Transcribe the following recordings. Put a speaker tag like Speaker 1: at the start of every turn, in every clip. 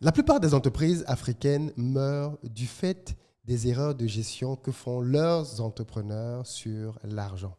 Speaker 1: La plupart des entreprises africaines meurent du fait des erreurs de gestion que font leurs entrepreneurs sur l'argent.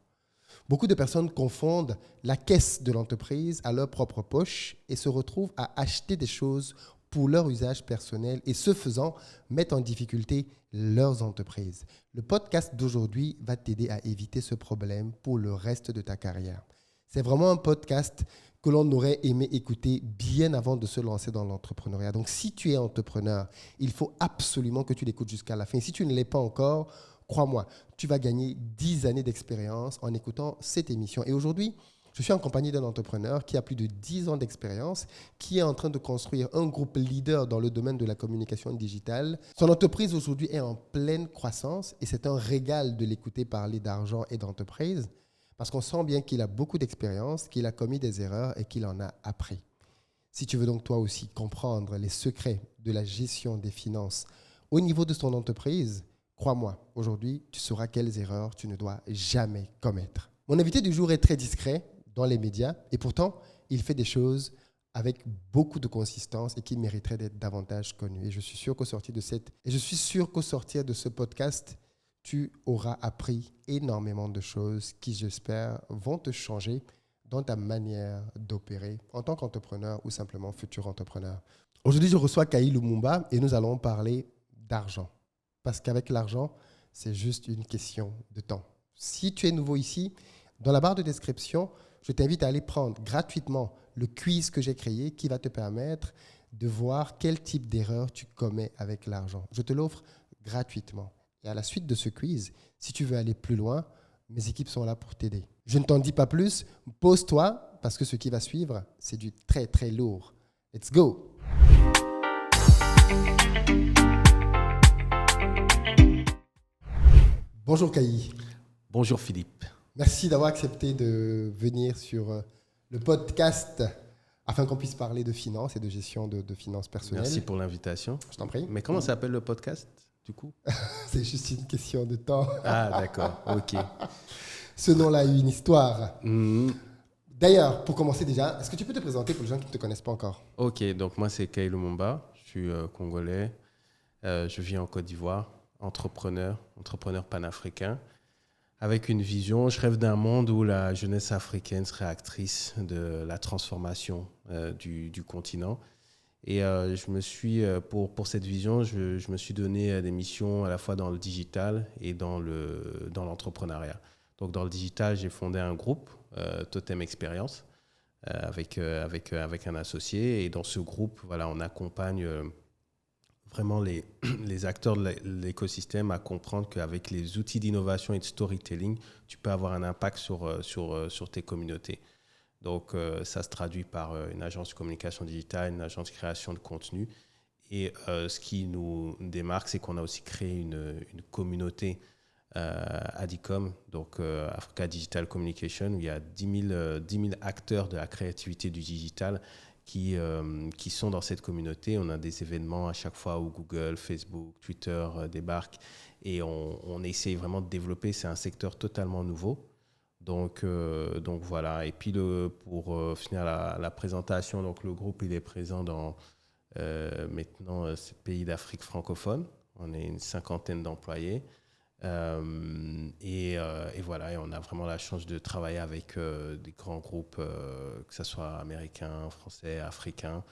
Speaker 1: Beaucoup de personnes confondent la caisse de l'entreprise à leur propre poche et se retrouvent à acheter des choses pour leur usage personnel et ce faisant, mettent en difficulté leurs entreprises. Le podcast d'aujourd'hui va t'aider à éviter ce problème pour le reste de ta carrière. C'est vraiment un podcast que l'on aurait aimé écouter bien avant de se lancer dans l'entrepreneuriat. Donc, si tu es entrepreneur, il faut absolument que tu l'écoutes jusqu'à la fin. Si tu ne l'es pas encore, crois-moi, tu vas gagner 10 années d'expérience en écoutant cette émission. Et aujourd'hui, je suis en compagnie d'un entrepreneur qui a plus de 10 ans d'expérience, qui est en train de construire un groupe leader dans le domaine de la communication digitale. Son entreprise aujourd'hui est en pleine croissance et c'est un régal de l'écouter parler d'argent et d'entreprise parce qu'on sent bien qu'il a beaucoup d'expérience, qu'il a commis des erreurs et qu'il en a appris. Si tu veux donc toi aussi comprendre les secrets de la gestion des finances au niveau de ton entreprise, crois-moi, aujourd'hui, tu sauras quelles erreurs tu ne dois jamais commettre. Mon invité du jour est très discret dans les médias et pourtant, il fait des choses avec beaucoup de consistance et qui mériteraient d'être davantage connues. Et je suis sûr qu'au sortir de ce podcast, tu auras appris énormément de choses qui, j'espère, vont te changer dans ta manière d'opérer en tant qu'entrepreneur ou simplement futur entrepreneur. Aujourd'hui, je reçois Kayi Lumumba et nous allons parler d'argent. Parce qu'avec l'argent, c'est juste une question de temps. Si tu es nouveau ici, dans la barre de description, je t'invite à aller prendre gratuitement le quiz que j'ai créé qui va te permettre de voir quel type d'erreur tu commets avec l'argent. Je te l'offre gratuitement. Et à la suite de ce quiz, si tu veux aller plus loin, mes équipes sont là pour t'aider. Je ne t'en dis pas plus, pose-toi parce que ce qui va suivre, c'est du très très lourd. Let's go! Bonjour Kayi.
Speaker 2: Bonjour Philippe.
Speaker 1: Merci d'avoir accepté de venir sur le podcast afin qu'on puisse parler de finances et de gestion de finances personnelles.
Speaker 2: Merci pour l'invitation.
Speaker 1: Je t'en prie.
Speaker 2: Mais comment s'appelle le podcast du coup?
Speaker 1: C'est juste une question de temps.
Speaker 2: Ah d'accord, ok.
Speaker 1: Ce nom-là a eu une histoire.
Speaker 2: Mmh.
Speaker 1: D'ailleurs, pour commencer déjà, est-ce que tu peux te présenter pour les gens qui ne te connaissent pas encore?
Speaker 2: Ok, donc moi c'est Kayi Lumumba, je suis congolais, je vis en Côte d'Ivoire, entrepreneur panafricain, avec une vision, je rêve d'un monde où la jeunesse africaine serait actrice de la transformation du continent. Et je me suis, pour cette vision, je me suis donné des missions à la fois dans le digital et dans l'entrepreneuriat. Donc dans le digital, j'ai fondé un groupe, Totem Experience, avec un associé. Et dans ce groupe, voilà, on accompagne vraiment les acteurs de l'écosystème à comprendre qu'avec les outils d'innovation et de storytelling, tu peux avoir un impact sur tes communautés. Donc, ça se traduit par une agence de communication digitale, une agence de création de contenu. Et ce qui nous démarque, c'est qu'on a aussi créé une communauté Adicom, donc Africa Digital Communication, où il y a 10 000 acteurs de la créativité du digital qui sont dans cette communauté. On a des événements à chaque fois où Google, Facebook, Twitter débarquent et on essaie vraiment de développer. C'est un secteur totalement nouveau. Donc voilà. Et puis pour finir la présentation, donc le groupe il est présent dans maintenant ces pays d'Afrique francophone. On est une 50aine d'employés. Et voilà, et on a vraiment la chance de travailler avec des grands groupes, que ce soit américains, français, africains.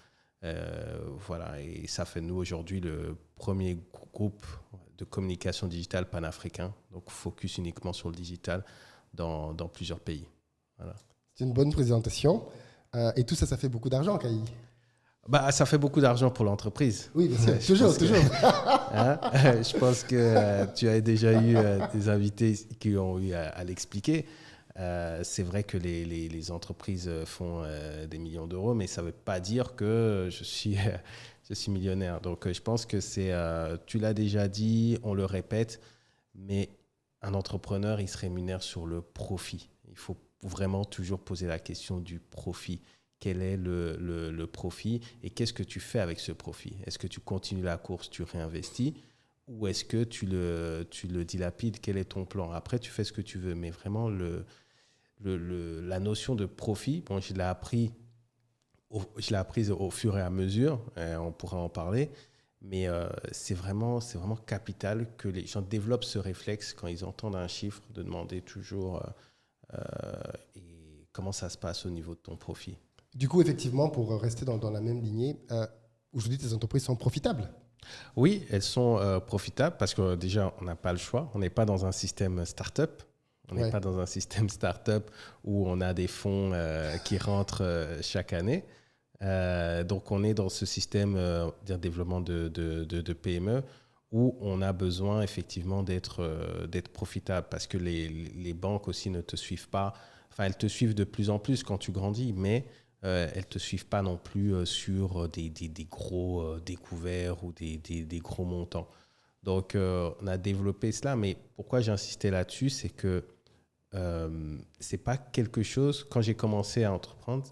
Speaker 2: Voilà, et ça fait de nous aujourd'hui le premier groupe de communication digitale panafricain, donc focus uniquement sur le digital dans plusieurs pays. Voilà.
Speaker 1: C'est une bonne présentation. Et tout ça, ça fait beaucoup d'argent, Kayi.
Speaker 2: Bah, ça fait beaucoup d'argent pour l'entreprise.
Speaker 1: Oui, bien sûr. toujours.
Speaker 2: Je pense que tu as déjà eu des invités qui ont eu à l'expliquer. C'est vrai que les entreprises font des millions d'euros, mais ça ne veut pas dire que je suis millionnaire. Donc, je pense que tu l'as déjà dit, on le répète, mais un entrepreneur, il se rémunère sur le profit. Il faut vraiment toujours poser la question du profit. Quel est le profit et qu'est-ce que tu fais avec ce profit? Est-ce que tu continues la course, tu réinvestis ou est-ce que tu le dilapides? Quel est ton plan? Après, tu fais ce que tu veux, mais vraiment la notion de profit, bon, je l'ai appris je l'ai apprise au fur et à mesure, on pourra en parler, mais c'est vraiment capital que les gens développent ce réflexe quand ils entendent un chiffre, de demander toujours et comment ça se passe au niveau de ton profit.
Speaker 1: Du coup, effectivement, pour rester dans la même lignée, aujourd'hui, tes entreprises sont profitables?
Speaker 2: Oui, elles sont profitables parce que déjà, on n'a pas le choix. On n'est pas dans un système start-up. On n'est pas dans un système start-up où on a des fonds qui rentrent chaque année. Donc, on est dans ce système de développement de PME où on a besoin effectivement d'être profitable parce que les banques aussi ne te suivent pas. Enfin, elles te suivent de plus en plus quand tu grandis, mais elles ne te suivent pas non plus sur des gros découverts ou des gros montants. Donc, on a développé cela, mais pourquoi j'ai insisté là-dessus, c'est que c'est pas quelque chose, quand j'ai commencé à entreprendre,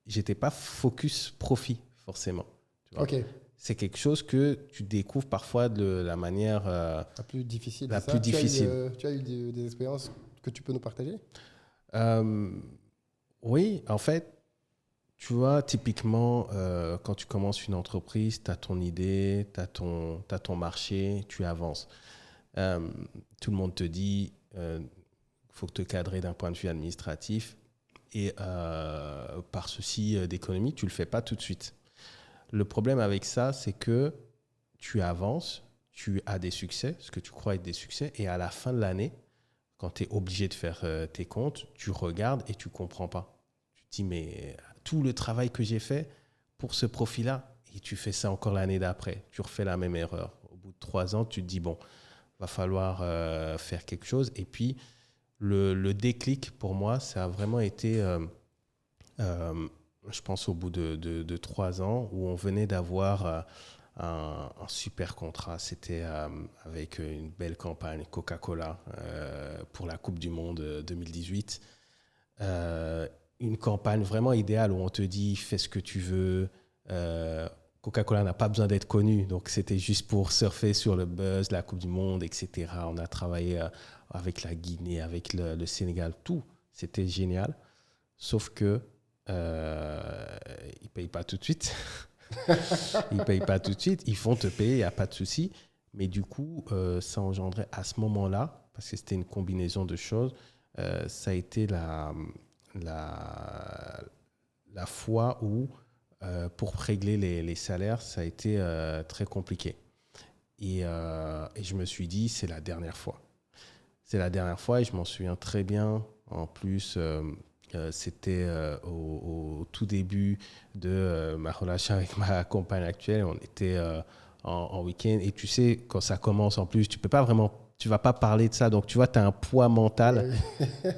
Speaker 2: j'étais pas focus profit, forcément. Tu vois.
Speaker 1: Ok.
Speaker 2: C'est quelque chose que tu découvres parfois de la manière
Speaker 1: La plus difficile.
Speaker 2: la plus difficile.
Speaker 1: Tu as eu des expériences que tu peux nous partager?
Speaker 2: Oui, en fait, tu vois, typiquement, quand tu commences une entreprise, tu as ton idée, tu as ton marché, tu avances. Tout le monde te dit faut te cadrer d'un point de vue administratif et par souci d'économie, tu ne le fais pas tout de suite. Le problème avec ça, c'est que tu avances, tu as des succès, ce que tu crois être des succès, et à la fin de l'année, quand tu es obligé de faire tes comptes, tu regardes et tu ne comprends pas. Tu te dis, mais tout le travail que j'ai fait pour ce profit-là, et tu fais ça encore l'année d'après, tu refais la même erreur. Au bout de 3 ans, tu te dis, bon, va falloir faire quelque chose. Et puis, le déclic pour moi, ça a vraiment été, je pense, au bout de 3 ans, où on venait d'avoir un super contrat. C'était avec une belle campagne Coca-Cola pour la Coupe du Monde 2018. Une campagne vraiment idéale où on te dit fais ce que tu veux. Coca-Cola n'a pas besoin d'être connu, donc c'était juste pour surfer sur le buzz, la Coupe du Monde, etc. On a travaillé avec la Guinée, avec le Sénégal, tout. C'était génial. Sauf que ils ne payent pas tout de suite. Ils ne payent pas tout de suite. Ils font te payer, il n'y a pas de souci. Mais du coup, ça engendrait à ce moment-là, parce que c'était une combinaison de choses, ça a été la fois où, pour régler les salaires, ça a été très compliqué. Et je me suis dit, c'est la dernière fois. C'est la dernière fois et je m'en souviens très bien. En plus, c'était au tout début de ma relation avec ma compagne actuelle. On était en week-end et tu sais, quand ça commence en plus, tu vas pas parler de ça. Donc, tu vois, tu as un poids mental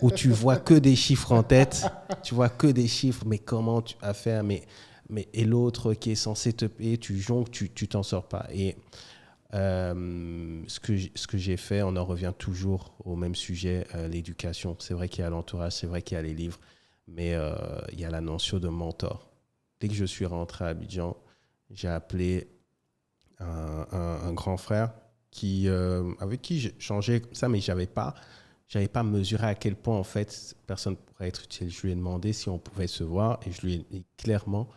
Speaker 2: où tu vois que des chiffres en tête. Tu vois que des chiffres, mais comment tu vas faire et l'autre qui est censé te payer, tu jongles, tu t'en sors pas. Et ce que j'ai fait, on en revient toujours au même sujet, l'éducation. C'est vrai qu'il y a l'entourage, c'est vrai qu'il y a les livres, mais il y a la notion de mentor. Dès que je suis rentré à Abidjan, j'ai appelé un grand frère avec qui j'ai changé comme ça, mais j'avais pas mesuré à quel point en fait personne pourrait être utile. Je lui ai demandé si on pouvait se voir et je lui ai dit clairement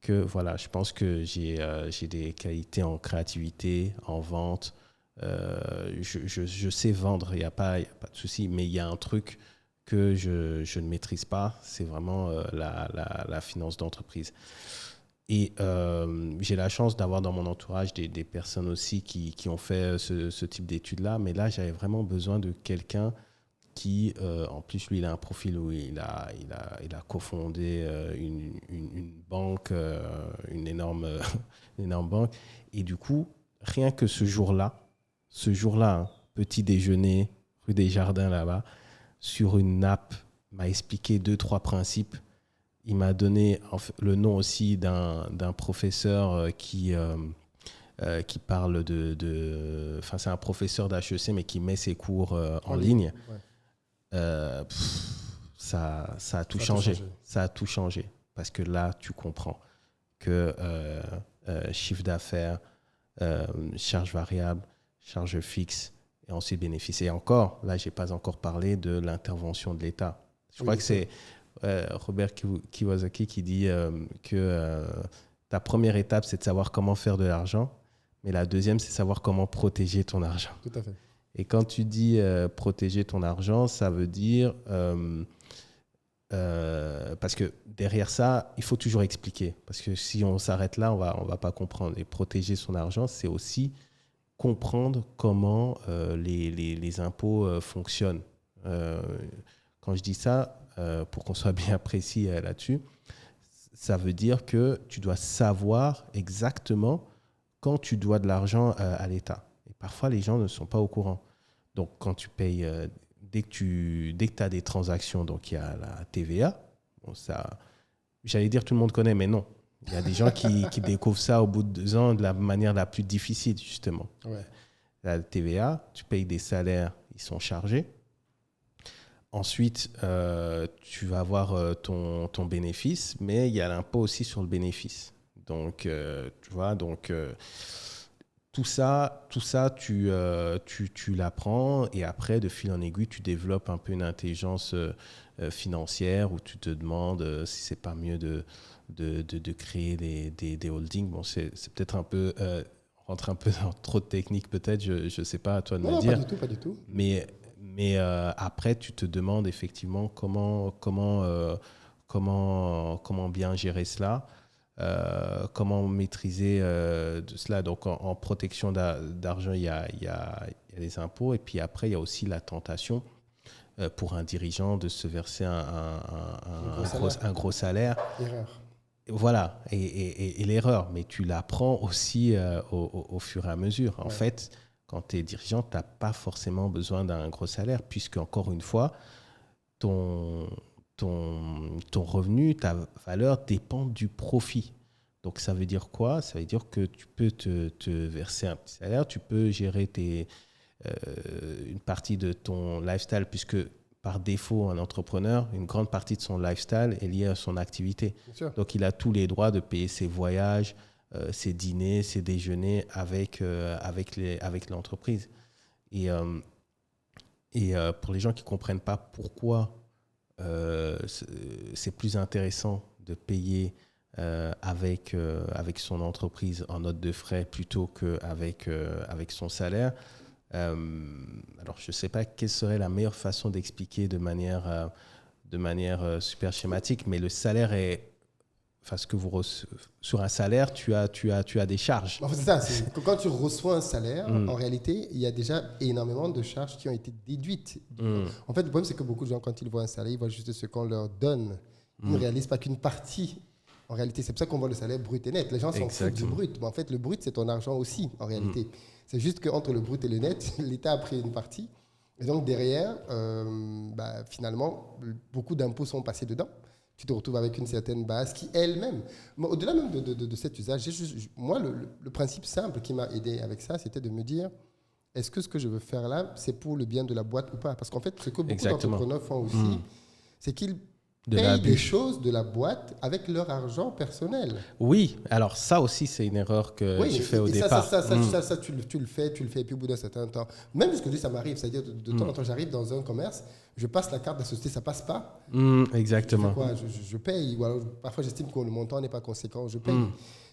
Speaker 2: que voilà, je pense que j'ai des qualités en créativité, en vente. Je sais vendre, il n'y a pas de souci, mais il y a un truc que je ne maîtrise pas, c'est vraiment la finance d'entreprise. Et j'ai la chance d'avoir dans mon entourage des personnes aussi qui ont fait ce type d'études-là, mais là, j'avais vraiment besoin de quelqu'un qui, en plus, lui, il a un profil où il a cofondé une banque, une énorme banque. Et du coup, rien que ce jour-là, hein, petit déjeuner, rue des Jardins là-bas, sur une nappe, m'a expliqué 2-3 principes. Il m'a donné le nom aussi d'un professeur qui parle enfin, c'est un professeur d'HEC, mais qui met ses cours en ligne. Ouais. Ça a tout changé. Ça a tout changé. Parce que là, tu comprends que chiffre d'affaires, charge variable, charge fixe, et ensuite bénéfice. Et encore, là, je n'ai pas encore parlé de l'intervention de l'État. Je crois que c'est Robert Kiyosaki qui dit que ta première étape, c'est de savoir comment faire de l'argent, mais la deuxième, c'est savoir comment protéger ton argent.
Speaker 1: Tout à fait.
Speaker 2: Et quand tu dis protéger ton argent, ça veut dire... parce que derrière ça, il faut toujours expliquer. Parce que si on s'arrête là, on va pas comprendre. Et protéger son argent, c'est aussi comprendre comment les impôts fonctionnent. Quand je dis ça, pour qu'on soit bien précis là-dessus, ça veut dire que tu dois savoir exactement quand tu dois de l'argent à l'État. Et parfois, les gens ne sont pas au courant. Donc, quand tu payes... Dès que tu as des transactions, donc il y a la TVA. Bon, ça, j'allais dire tout le monde connaît, mais non. Il y a des gens qui découvrent ça au bout de 2 ans de la manière la plus difficile, justement.
Speaker 1: Ouais.
Speaker 2: La TVA, tu payes des salaires, ils sont chargés. Ensuite, tu vas avoir ton bénéfice, mais il y a l'impôt aussi sur le bénéfice. Donc, tu vois, tout ça, tu l'apprends et après, de fil en aiguille, tu développes un peu une intelligence financière où tu te demandes si c'est pas mieux de créer des holdings. Bon, c'est peut-être un peu rentre un peu dans trop de techniques peut-être, je sais pas, à toi de me dire.
Speaker 1: Pas du tout.
Speaker 2: Mais après, tu te demandes effectivement comment bien gérer cela. Comment maîtriser de cela. Donc, en protection d'argent, il y a les impôts. Et puis après, il y a aussi la tentation pour un dirigeant de se verser un gros salaire.
Speaker 1: Erreur.
Speaker 2: Voilà, et l'erreur. Mais tu l'apprends aussi au fur et à mesure. En fait, quand tu es dirigeant, tu n'as pas forcément besoin d'un gros salaire, puisque, encore une fois, ton revenu, ta valeur dépend du profit. Donc, ça veut dire quoi? Ça veut dire que tu peux te verser un petit salaire, tu peux gérer une partie de ton lifestyle, puisque par défaut, un entrepreneur, une grande partie de son lifestyle est liée à son activité. Donc, il a tous les droits de payer ses voyages, ses dîners, ses déjeuners avec l'entreprise. Et pour les gens qui ne comprennent pas pourquoi c'est plus intéressant de payer avec son entreprise en note de frais plutôt qu'avec son salaire. Alors, je ne sais pas quelle serait la meilleure façon d'expliquer de manière super schématique, mais le salaire est... Enfin, sur un salaire, tu as des charges.
Speaker 1: En fait, c'est ça. Quand tu reçois un salaire, en réalité, il y a déjà énormément de charges qui ont été déduites. En fait, le problème, c'est que beaucoup de gens, quand ils voient un salaire, ils voient juste ce qu'on leur donne. Ils ne réalisent pas qu'une partie. En réalité, c'est pour ça qu'on voit le salaire brut et net. Les gens s'en foutent du brut. Mais en fait, le brut, c'est ton argent aussi, en réalité. C'est juste qu'entre le brut et le net, l'État a pris une partie. Et donc, derrière, finalement, beaucoup d'impôts sont passés dedans. Tu te retrouves avec une certaine base qui, elle-même, au-delà même de cet usage, moi, le principe simple qui m'a aidé avec ça, c'était de me dire, est-ce que ce que je veux faire là, c'est pour le bien de la boîte ou pas? Parce qu'en fait, ce que beaucoup d'entrepreneurs font aussi, c'est qu'ils payent des choses de la boîte avec leur argent personnel.
Speaker 2: Oui, alors ça aussi, c'est une erreur que tu fais au départ.
Speaker 1: Ça, tu le fais, et puis au bout d'un certain temps, même jusqu'aujourd'hui, ça m'arrive, c'est-à-dire de temps en temps, j'arrive dans un commerce, je passe la carte de la société, ça passe pas.
Speaker 2: Exactement.
Speaker 1: Je paye, ou alors, parfois j'estime que le montant n'est pas conséquent, je paye.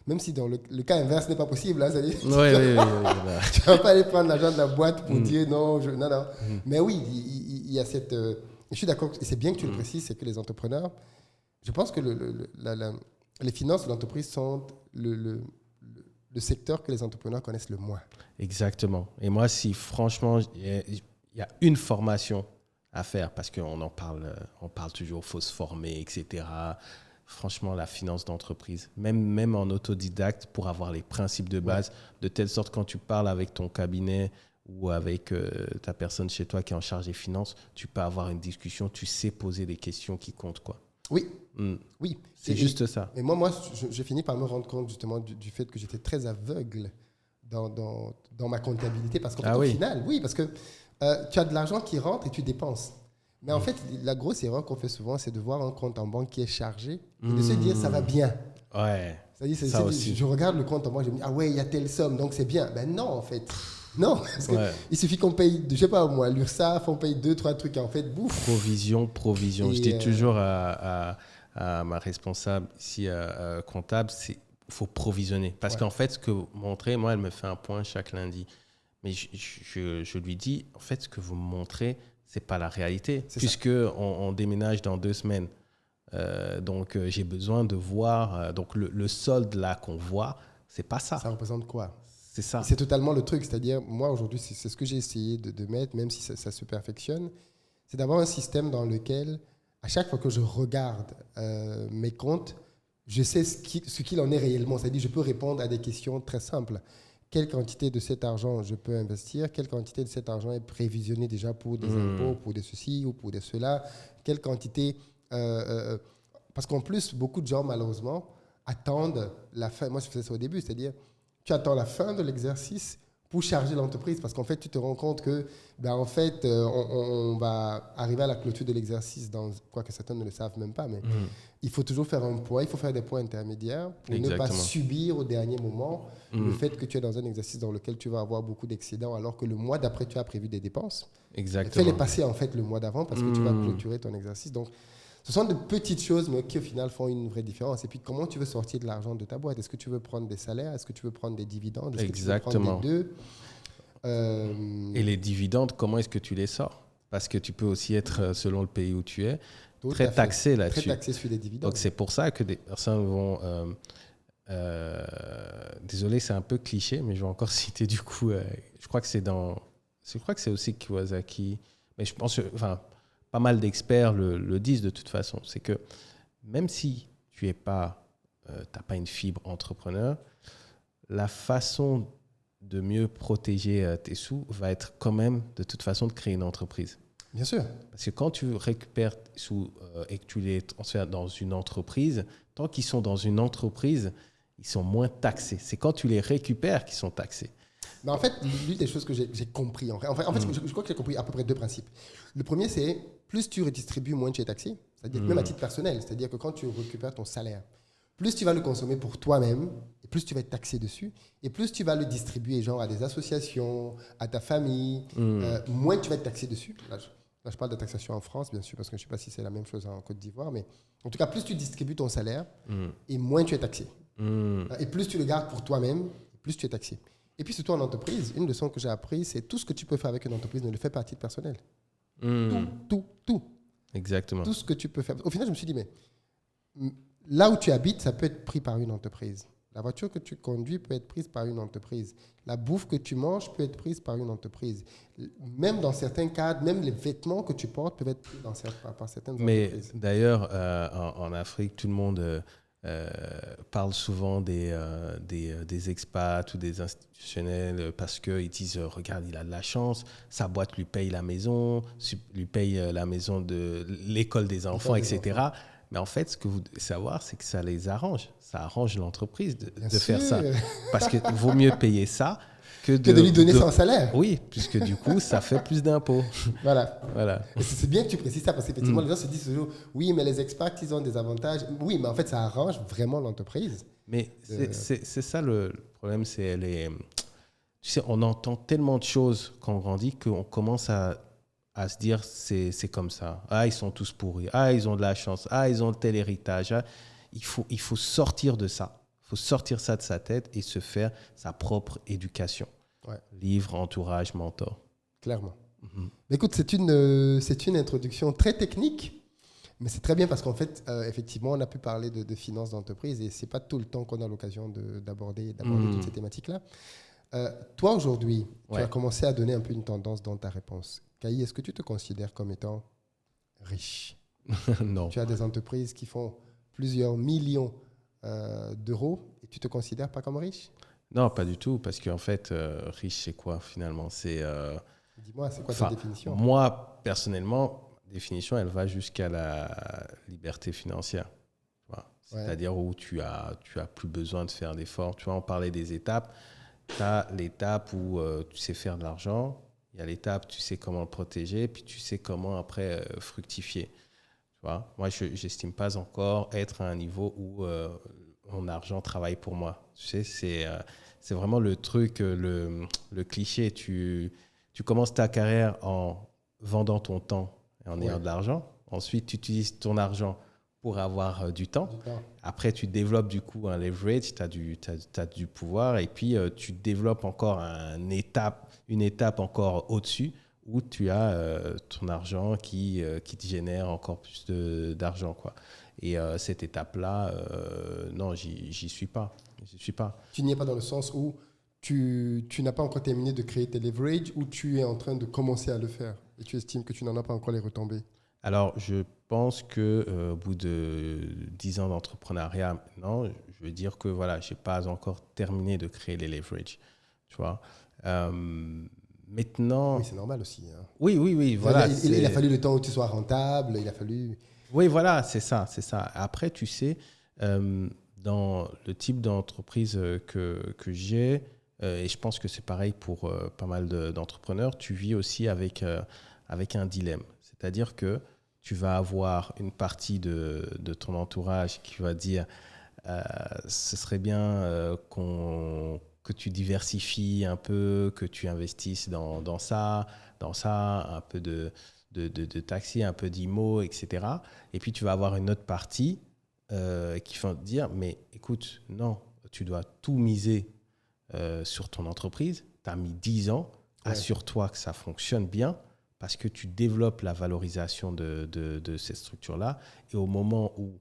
Speaker 1: Même si dans le cas inverse n'est pas possible, hein, c'est-à-dire tu ne vas pas aller prendre l'argent de la boîte pour dire non. Mais oui, il y a cette... je suis d'accord, et c'est bien que tu le précises, c'est que les entrepreneurs, je pense que les finances de l'entreprise sont le secteur que les entrepreneurs connaissent le moins.
Speaker 2: Exactement. Et moi, si franchement, il y a une formation à faire, parce qu'on en parle, on parle toujours, il faut se former, etc. Franchement, la finance d'entreprise, même en autodidacte, pour avoir les principes de base, de telle sorte quand tu parles avec ton cabinet ou avec ta personne chez toi qui est en charge des finances, tu peux avoir une discussion, tu sais poser des questions qui comptent, quoi.
Speaker 1: Oui.
Speaker 2: C'est juste ça.
Speaker 1: Et moi, je finis par me rendre compte justement du fait que j'étais très aveugle dans ma comptabilité, parce qu'en fait, au final, parce que tu as de l'argent qui rentre et tu dépenses. Mais en fait, la grosse erreur qu'on fait souvent, c'est de voir un compte en banque qui est chargé et de se dire ça va bien.
Speaker 2: Ouais.
Speaker 1: C'est-à-dire, je regarde le compte en banque, je me dis, ah ouais, il y a telle somme, donc c'est bien. Ben non, en fait. Non, parce qu'il suffit qu'on paye, je sais pas moi, l'URSSAF, on paye 2-3 trucs et en fait, bouffe.
Speaker 2: Provision.
Speaker 1: Et,
Speaker 2: Je dis toujours à ma responsable ici, comptable, il faut provisionner. Parce qu'en fait, ce que vous montrez, moi, elle me fait un point chaque lundi. Mais je lui dis, en fait, ce que vous me montrez, c'est pas la réalité. Puisque on déménage dans 2 semaines. Donc, j'ai besoin de voir. Donc, le solde là qu'on voit, c'est pas ça.
Speaker 1: Ça représente quoi?
Speaker 2: C'est ça.
Speaker 1: C'est totalement le truc. C'est-à-dire, moi, aujourd'hui, c'est ce que j'ai essayé de mettre, même si ça se perfectionne, c'est d'avoir un système dans lequel, à chaque fois que je regarde mes comptes, je sais ce qu'il en est réellement. C'est-à-dire, je peux répondre à des questions très simples. Quelle quantité de cet argent je peux investir? Quelle quantité de cet argent est prévisionnée déjà pour des impôts, pour des ceci ou pour des cela? Quelle quantité... parce qu'en plus, beaucoup de gens, malheureusement, attendent la fin. Moi, je faisais ça au début, c'est-à-dire, tu attends la fin de l'exercice pour charger l'entreprise, parce qu'en fait, tu te rends compte que, en fait, on va arriver à la clôture de l'exercice, quoique certains ne le savent même pas, mais il faut toujours faire un poids, il faut faire des points intermédiaires pour ne pas subir au dernier moment le fait que tu es dans un exercice dans lequel tu vas avoir beaucoup d'excédents, alors que le mois d'après, tu as prévu des dépenses.
Speaker 2: Exactement.
Speaker 1: Fais-les passer, en fait, le mois d'avant, parce que tu vas clôturer ton exercice. Donc, ce sont de petites choses, mais qui au final font une vraie différence. Et puis, comment tu veux sortir de l'argent de ta boîte? Est-ce que tu veux prendre des salaires? Est-ce que tu veux prendre des dividendes? Est-ce que tu veux prendre les deux?
Speaker 2: Et les dividendes, comment est-ce que tu les sors? Parce que tu peux aussi être, selon le pays où tu es, très taxé là-dessus.
Speaker 1: Très taxé sur les dividendes.
Speaker 2: Donc, c'est pour ça que des personnes vont... désolé, c'est un peu cliché, mais je vais encore citer du coup... je crois que c'est aussi Kiyosaki. Mais je pense... pas mal d'experts le disent de toute façon, c'est que même si tu n'as pas une fibre entrepreneur, la façon de mieux protéger tes sous va être quand même de toute façon de créer une entreprise.
Speaker 1: Bien sûr.
Speaker 2: Parce que quand tu récupères tes sous et que tu les transfères dans une entreprise, tant qu'ils sont dans une entreprise, ils sont moins taxés. C'est quand tu les récupères qu'ils sont taxés.
Speaker 1: Mais en fait, l'une des choses que j'ai compris, en fait je crois que j'ai compris à peu près 2 principes. Le premier, c'est plus tu redistribues, moins tu es taxé. C'est-à-dire même à titre personnel. C'est-à-dire que quand tu récupères ton salaire, plus tu vas le consommer pour toi-même, et plus tu vas être taxé dessus, et plus tu vas le distribuer genre à des associations, à ta famille, moins tu vas être taxé dessus. Là, je parle de taxation en France, bien sûr, parce que je ne sais pas si c'est la même chose en Côte d'Ivoire, mais en tout cas, plus tu distribues ton salaire, et moins tu es taxé. Et plus tu le gardes pour toi-même, plus tu es taxé. Et puis surtout en entreprise, une leçon que j'ai apprise, c'est tout ce que tu peux faire avec une entreprise ne le fais pas à titre personnel. Tout.
Speaker 2: Exactement.
Speaker 1: Tout ce que tu peux faire. Au final, je me suis dit, mais là où tu habites, ça peut être pris par une entreprise. La voiture que tu conduis peut être prise par une entreprise. La bouffe que tu manges peut être prise par une entreprise. Même dans certains cadres, même les vêtements que tu portes peuvent être pris par certaines entreprises.
Speaker 2: Mais d'ailleurs, en Afrique, tout le monde... parle souvent des expats ou des institutionnels parce qu'ils disent regarde, il a de la chance, sa boîte lui paye la maison, lui paye la maison de l'école des enfants, etc. Mais en fait, ce que vous devez savoir, c'est que ça les arrange. Ça arrange l'entreprise de faire ça. Parce qu'il vaut mieux payer ça que de
Speaker 1: lui donner son salaire.
Speaker 2: Oui, puisque du coup, ça fait plus d'impôts.
Speaker 1: Voilà. Et c'est bien que tu précises ça, parce qu'effectivement, les gens se disent toujours, oui, mais les expats, ils ont des avantages. Oui, mais en fait, ça arrange vraiment l'entreprise.
Speaker 2: Mais c'est ça le problème, c'est tu sais, on entend tellement de choses quand on grandit qu'on commence à se dire c'est comme ça. Ah, ils sont tous pourris. Ah, ils ont de la chance. Ah, ils ont tel héritage. Ah, il faut sortir de ça. Il faut sortir ça de sa tête et se faire sa propre éducation.
Speaker 1: Ouais.
Speaker 2: Livre, entourage, mentor.
Speaker 1: Clairement. Mais écoute, c'est une introduction très technique, mais c'est très bien parce qu'en fait, effectivement, on a pu parler de finances d'entreprise et ce n'est pas tout le temps qu'on a l'occasion d'aborder toutes ces thématiques-là. Toi, aujourd'hui, tu as commencé à donner un peu une tendance dans ta réponse. Kayi, est-ce que tu te considères comme étant riche?
Speaker 2: Non.
Speaker 1: Tu as des entreprises qui font plusieurs millions d'euros et tu ne te considères pas comme riche?
Speaker 2: Non, pas du tout, parce qu'en fait, riche, c'est quoi finalement?
Speaker 1: Dis-moi, c'est quoi ta définition?
Speaker 2: Moi, personnellement, la définition, elle va jusqu'à la liberté financière. C'est-à-dire où tu as plus besoin de faire d'efforts. Tu vois, on parlait des étapes. Tu as l'étape où tu sais faire de l'argent. Il y a l'étape, tu sais comment le protéger, puis tu sais comment après fructifier. Tu vois? Moi, je n'estime pas encore être à un niveau où mon argent travaille pour moi. Tu sais, c'est vraiment le truc, le cliché. Tu commences ta carrière en vendant ton temps et en ayant de l'argent. Ensuite, tu utilises ton argent pour avoir du temps. Après, tu développes du coup un leverage, tu as du pouvoir. Et puis, tu développes encore une étape encore au-dessus où tu as ton argent qui te génère encore plus d'argent, quoi. Et cette étape-là, non, j'y suis pas.
Speaker 1: Tu n'y es pas dans le sens où tu n'as pas encore terminé de créer tes leverages ou tu es en train de commencer à le faire et tu estimes que tu n'en as pas encore les retombées?
Speaker 2: Alors, je pense qu'au bout de 10 ans d'entrepreneuriat, non, je veux dire que voilà, je n'ai pas encore terminé de créer les leverages. Tu vois. Maintenant.
Speaker 1: Oui, c'est normal aussi. Hein.
Speaker 2: Oui, voilà.
Speaker 1: Il a fallu le temps où tu sois rentable, il a fallu.
Speaker 2: Oui, voilà, c'est ça. Après, tu sais, dans le type d'entreprise que j'ai, et je pense que c'est pareil pour pas mal d'entrepreneurs, tu vis aussi avec un dilemme. C'est-à-dire que tu vas avoir une partie de ton entourage qui va dire ce serait bien que tu diversifies un peu, que tu investisses dans ça, un peu de taxi, un peu d'IMO, etc. Et puis tu vas avoir une autre partie qui va te dire mais écoute, non, tu dois tout miser sur ton entreprise. Tu as mis 10 ans, assure-toi que ça fonctionne bien parce que tu développes la valorisation de cette structure-là. Et au moment où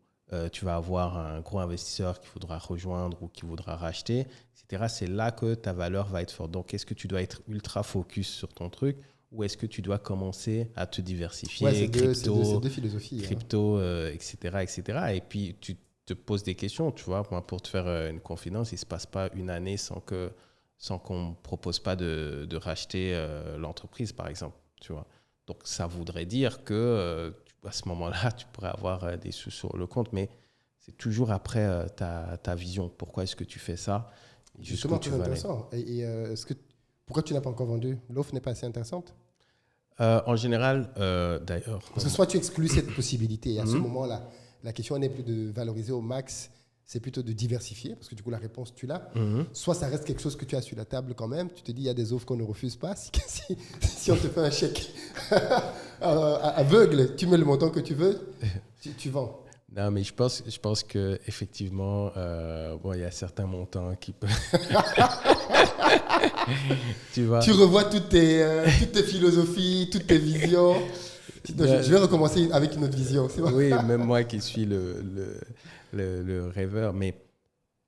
Speaker 2: tu vas avoir un gros investisseur qu'il faudra rejoindre ou qui voudra racheter, etc., c'est là que ta valeur va être forte. Donc, est-ce que tu dois être ultra focus sur ton truc ou est-ce que tu dois commencer à te diversifier,
Speaker 1: c'est deux philosophies.
Speaker 2: Crypto, etc., etc. Et puis, tu te poses des questions. Tu vois, moi, pour te faire une confidence, il ne se passe pas une année sans qu'on ne propose pas de racheter l'entreprise, par exemple. Tu vois. Donc, ça voudrait dire que à ce moment-là, tu pourrais avoir des sous sur le compte, mais c'est toujours après ta vision. Pourquoi est-ce que tu fais ça?
Speaker 1: Justement, c'est intéressant. Pourquoi tu n'as pas encore vendu? L'offre n'est pas assez intéressante?
Speaker 2: En général, d'ailleurs.
Speaker 1: Parce que soit tu exclus cette possibilité, et à ce moment-là, la question n'est plus de valoriser au max, c'est plutôt de diversifier, parce que du coup, la réponse, tu l'as. Soit ça reste quelque chose que tu as sur la table quand même. Tu te dis, il y a des offres qu'on ne refuse pas. Si on te fait un chèque aveugle, tu mets le montant que tu veux, tu vends.
Speaker 2: Non, mais je pense qu'effectivement, il y a certains montants qui peuvent...
Speaker 1: Tu revois toutes tes philosophies, toutes tes visions. Je vais recommencer avec une autre vision. C'est
Speaker 2: oui, même moi qui suis le rêveur. Mais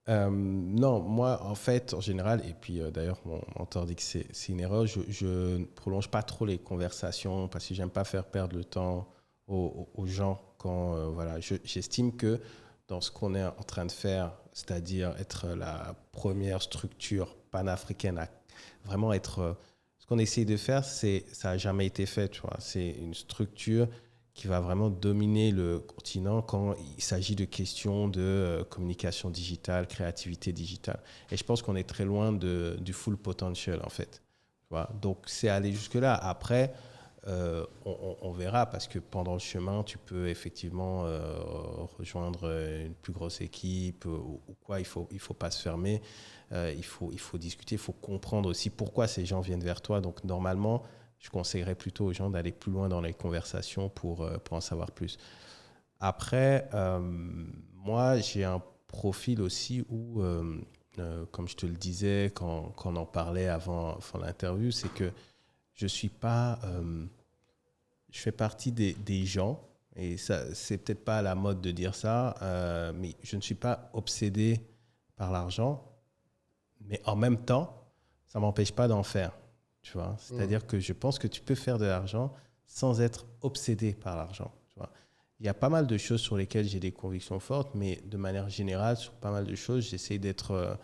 Speaker 2: non, moi, en fait, en général, et puis d'ailleurs, mon mentor dit que c'est une erreur, je ne prolonge pas trop les conversations parce que j'aime pas faire perdre le temps aux gens quand, j'estime que dans ce qu'on est en train de faire, c'est-à-dire être la première structure panafricaine à vraiment être... ce qu'on essaye de faire, ça n'a jamais été fait. Tu vois. C'est une structure qui va vraiment dominer le continent quand il s'agit de questions de communication digitale, créativité digitale. Et je pense qu'on est très loin du full potential, en fait. Tu vois. Donc, c'est aller jusque-là. Après, on verra, parce que pendant le chemin, tu peux effectivement rejoindre une plus grosse équipe ou quoi. Il faut pas se fermer. Il faut discuter, il faut comprendre aussi pourquoi ces gens viennent vers toi. Donc, normalement, je conseillerais plutôt aux gens d'aller plus loin dans les conversations pour en savoir plus. Après, moi, j'ai un profil aussi où, comme je te le disais quand on en parlait avant l'interview, c'est que je suis pas... je fais partie des gens, et ça, c'est peut-être pas à la mode de dire ça, mais je ne suis pas obsédé par l'argent, mais en même temps, ça ne m'empêche pas d'en faire. Tu vois. C'est-à-dire que je pense que tu peux faire de l'argent sans être obsédé par l'argent. Tu vois. Il y a pas mal de choses sur lesquelles j'ai des convictions fortes, mais de manière générale, sur pas mal de choses, j'essaie d'être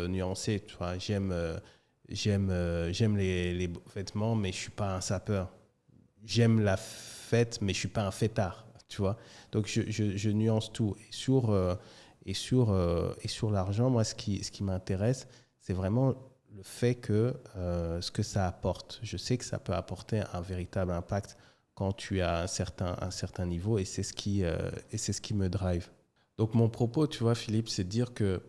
Speaker 2: nuancé. Tu vois. J'aime les vêtements, mais je ne suis pas un sapeur. J'aime la fête, mais je ne suis pas un fêtard. Tu vois. Donc, je nuance tout. Et sur l'argent, moi, ce qui m'intéresse, c'est vraiment le fait que ce que ça apporte. Je sais que ça peut apporter un véritable impact quand tu as un certain niveau, et c'est ce qui me drive. Donc, mon propos, tu vois, Philippe, c'est de dire que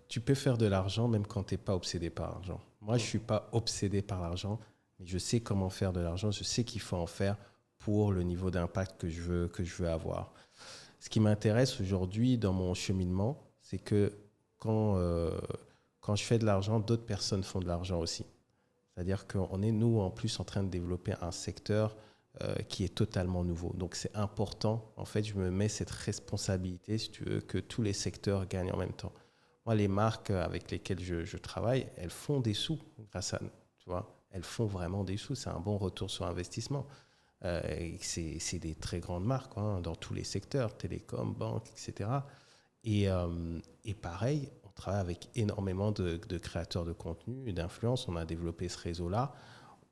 Speaker 2: tu peux faire de l'argent même quand tu n'es pas obsédé par l'argent. Moi, je ne suis pas obsédé par l'argent, mais je sais comment faire de l'argent, je sais qu'il faut en faire pour le niveau d'impact que je veux avoir. Ce qui m'intéresse aujourd'hui dans mon cheminement, c'est que quand je fais de l'argent, d'autres personnes font de l'argent aussi. C'est-à-dire qu'on est, nous, en plus, en train de développer un secteur qui est totalement nouveau. Donc, c'est important. En fait, je me mets cette responsabilité, si tu veux, que tous les secteurs gagnent en même temps. Moi, les marques avec lesquelles je travaille, elles font des sous grâce à nous. Tu vois, elles font vraiment des sous. C'est un bon retour sur investissement. C'est des très grandes marques hein, dans tous les secteurs, télécom, banque, etc. Et pareil, on travaille avec énormément de créateurs de contenu et d'influence. On a développé ce réseau-là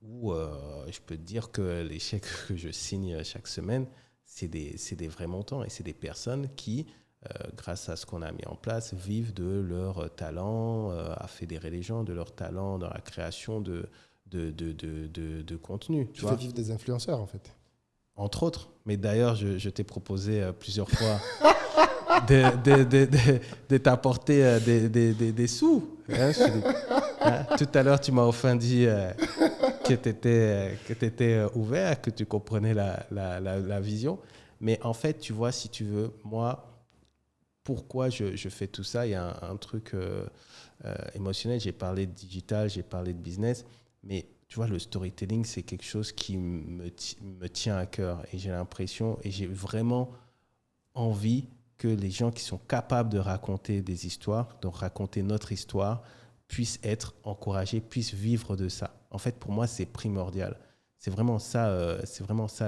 Speaker 2: où je peux te dire que les chèques que je signe chaque semaine, c'est des vrais montants et c'est des personnes qui, grâce à ce qu'on a mis en place, vivent de leur talent, à fédérer les gens, de leur talent dans la création de contenu.
Speaker 1: Tu fais vivre des influenceurs, en fait.
Speaker 2: Entre autres. Mais d'ailleurs, je t'ai proposé plusieurs fois de t'apporter des sous. Hein, tout à l'heure, tu m'as enfin dit que tu étais ouvert, que tu comprenais la vision. Mais en fait, tu vois, si tu veux, moi, pourquoi je fais tout ça? Il y a un truc émotionnel. J'ai parlé de digital, j'ai parlé de business. Mais tu vois, le storytelling, c'est quelque chose qui me tient à cœur. Et j'ai l'impression, et j'ai vraiment envie que les gens qui sont capables de raconter des histoires, de raconter notre histoire, puissent être encouragés, puissent vivre de ça. En fait, pour moi, c'est primordial. C'est vraiment ça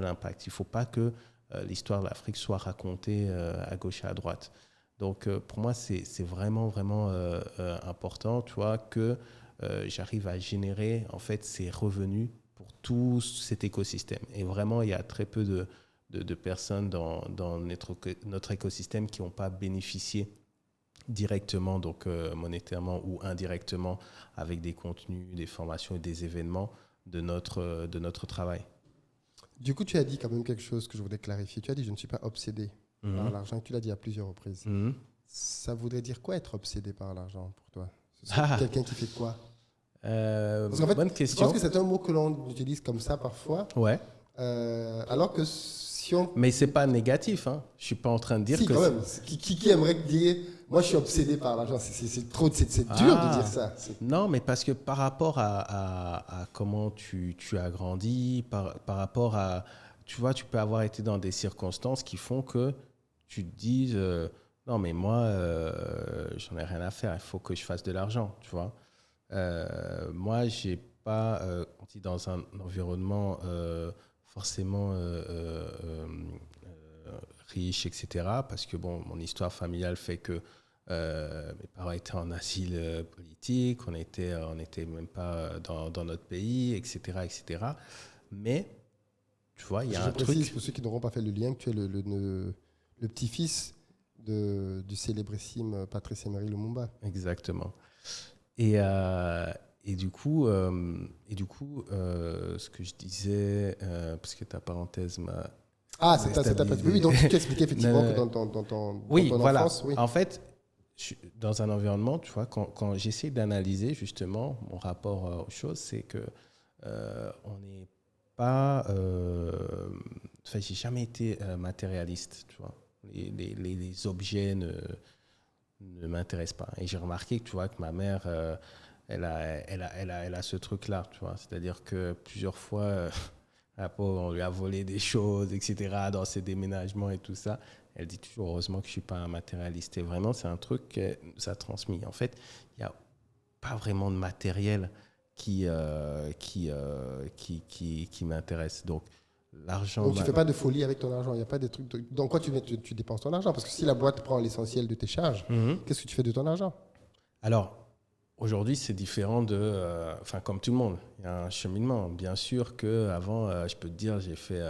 Speaker 2: l'impact. Il ne faut pas que l'histoire de l'Afrique soit racontée à gauche et à droite. Donc, pour moi, c'est vraiment, vraiment important, tu vois, que j'arrive à générer en fait ces revenus pour tout cet écosystème. Et vraiment, il y a très peu de personnes dans notre écosystème qui n'ont pas bénéficié directement, donc monétairement ou indirectement, avec des contenus, des formations et des événements de notre travail.
Speaker 1: Du coup, tu as dit quand même quelque chose que je voudrais clarifier. Tu as dit « je ne suis pas obsédé par l'argent ». Tu l'as dit à plusieurs reprises. Ça voudrait dire quoi être obsédé par l'argent pour toi? Quelqu'un qui fait quoi? Parce qu'en fait,
Speaker 2: bonne question.
Speaker 1: Je pense que c'est un mot que l'on utilise comme ça parfois.
Speaker 2: Ouais.
Speaker 1: Alors que si on...
Speaker 2: Mais c'est pas négatif, hein. Je suis pas en train de dire
Speaker 1: si,
Speaker 2: que...
Speaker 1: quand même. Qui aimerait dire « moi, je suis obsédé par l'argent ». C'est dur de dire ça.
Speaker 2: Non, mais parce que par rapport à comment tu as grandi, par rapport à... Tu vois, tu peux avoir été dans des circonstances qui font que tu te dises non, mais moi, j'en ai rien à faire, il faut que je fasse de l'argent, tu vois. Moi, j'ai pas grandi dans un environnement forcément riche, etc. Parce que bon, mon histoire familiale fait que mes parents étaient en asile politique, on n'était même pas dans notre pays, etc., etc. Mais tu vois, il y a un truc. Je précise
Speaker 1: pour ceux qui n'auront pas fait le lien que tu es le petit-fils du célébrissime Patrice Emery Lumumba.
Speaker 2: Exactement. Et du coup, ce que je disais, parce que ta parenthèse m'a...
Speaker 1: c'est ta parenthèse. Oui, donc tu expliquais effectivement que dans ton
Speaker 2: voilà.
Speaker 1: enfance... Oui,
Speaker 2: en fait, dans un environnement, tu vois, quand j'essaie d'analyser justement mon rapport aux choses, c'est que on n'est pas... j'ai jamais été matérialiste, tu vois. Les objets ne m'intéressent pas. Et j'ai remarqué que, tu vois, que ma mère... Elle a ce truc-là, tu vois. C'est-à-dire que plusieurs fois, la pauvre, on lui a volé des choses, etc., dans ses déménagements et tout ça. Elle dit toujours, heureusement que je ne suis pas un matérialiste. Et vraiment, c'est un truc que ça a transmis. En fait, il n'y a pas vraiment de matériel qui m'intéresse. Donc, l'argent...
Speaker 1: Donc, tu ne fais pas de folie avec ton argent. Il n'y a pas des trucs... Dans quoi tu dépenses ton argent? Parce que si la boîte prend l'essentiel de tes charges, qu'est-ce que tu fais de ton argent?
Speaker 2: Alors... Aujourd'hui, c'est différent comme tout le monde. Il y a un cheminement. Bien sûr qu'avant, je peux te dire, j'ai fait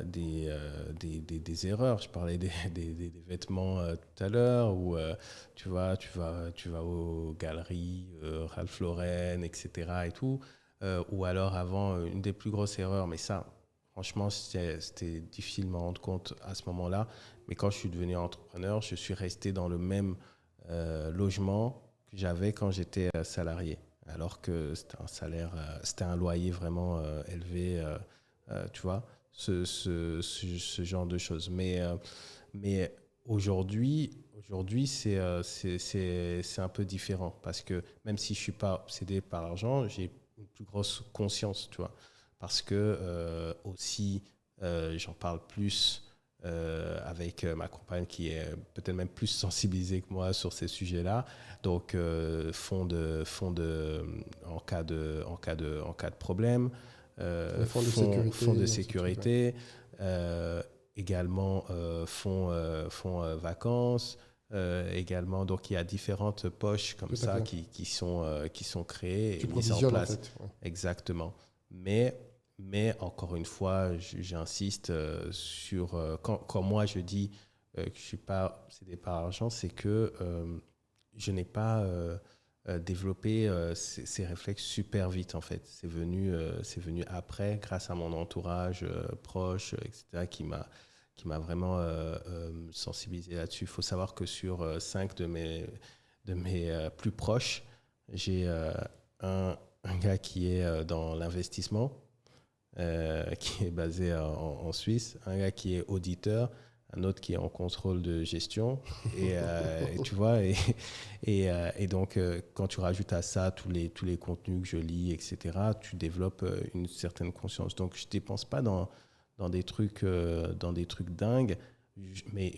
Speaker 2: des erreurs. Je parlais des vêtements tout à l'heure, où tu vas aux galeries, Ralph Lauren, etc. et tout. Ou alors avant, une des plus grosses erreurs, mais ça, franchement, c'était difficile de me rendre compte à ce moment-là. Mais quand je suis devenu entrepreneur, je suis resté dans le même logement que j'avais quand j'étais salarié, alors que c'était un loyer vraiment élevé, tu vois, ce genre de choses. Mais aujourd'hui c'est un peu différent parce que même si je ne suis pas obsédé par l'argent, j'ai une plus grosse conscience, tu vois, parce que aussi, j'en parle plus avec ma compagne qui est peut-être même plus sensibilisée que moi sur ces sujets-là. Donc, en cas de problème, fonds de sécurité, également fonds vacances, également. Donc, il y a différentes poches comme ça qui sont créées et mises en place.
Speaker 1: En fait, ouais.
Speaker 2: Exactement. Mais encore une fois, j'insiste sur quand moi je dis que je ne suis pas obsédé par l'argent, c'est que je n'ai pas développé ces réflexes super vite en fait. C'est venu après, grâce à mon entourage proche, etc., qui m'a vraiment sensibilisé là-dessus. Il faut savoir que sur 5 de mes plus proches, j'ai un gars qui est dans l'investissement, qui est basé en Suisse, un gars qui est auditeur, un autre qui est en contrôle de gestion. Et tu vois, et donc, quand tu rajoutes à ça tous les contenus que je lis, etc., tu développes une certaine conscience. Donc, je ne dépense pas dans des trucs dingues, mais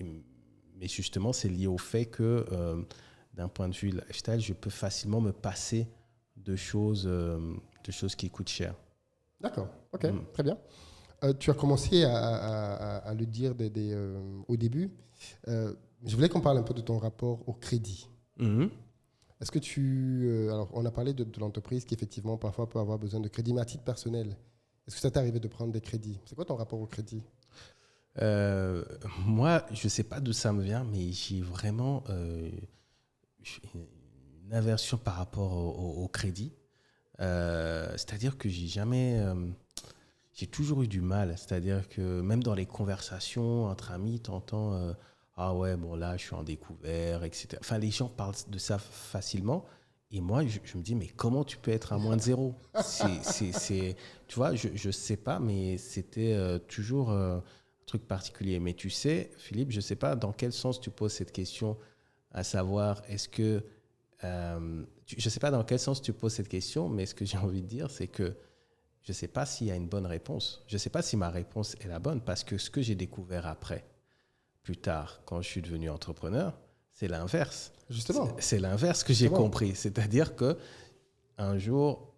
Speaker 2: justement, c'est lié au fait que, d'un point de vue lifestyle, je peux facilement me passer de choses qui coûtent cher.
Speaker 1: D'accord, ok, très bien. Tu as commencé à le dire au début. Je voulais qu'on parle un peu de ton rapport au crédit. Est-ce que alors, on a parlé de l'entreprise qui, effectivement, parfois peut avoir besoin de crédit, mais à titre personnel, est-ce que ça t'est arrivé de prendre des crédits? C'est quoi ton rapport au crédit?
Speaker 2: Moi, je ne sais pas d'où ça me vient, mais j'ai vraiment une aversion par rapport au crédit. C'est-à-dire que j'ai toujours eu du mal. C'est-à-dire que même dans les conversations entre amis, t'entends ah ouais, bon là, je suis en découvert, etc. Enfin, les gens parlent de ça facilement. Et moi, je me dis, mais comment tu peux être à moins de zéro? Tu vois, je sais pas, mais c'était toujours un truc particulier. Mais tu sais, Philippe, je sais pas dans quel sens tu poses cette question, à savoir, est-ce que je ne sais pas dans quel sens tu poses cette question, mais ce que j'ai envie de dire, c'est que je ne sais pas s'il y a une bonne réponse. Je ne sais pas si ma réponse est la bonne, parce que ce que j'ai découvert après, plus tard, quand je suis devenu entrepreneur, c'est l'inverse.
Speaker 1: Justement.
Speaker 2: C'est l'inverse que j'ai compris. C'est-à-dire qu'un jour,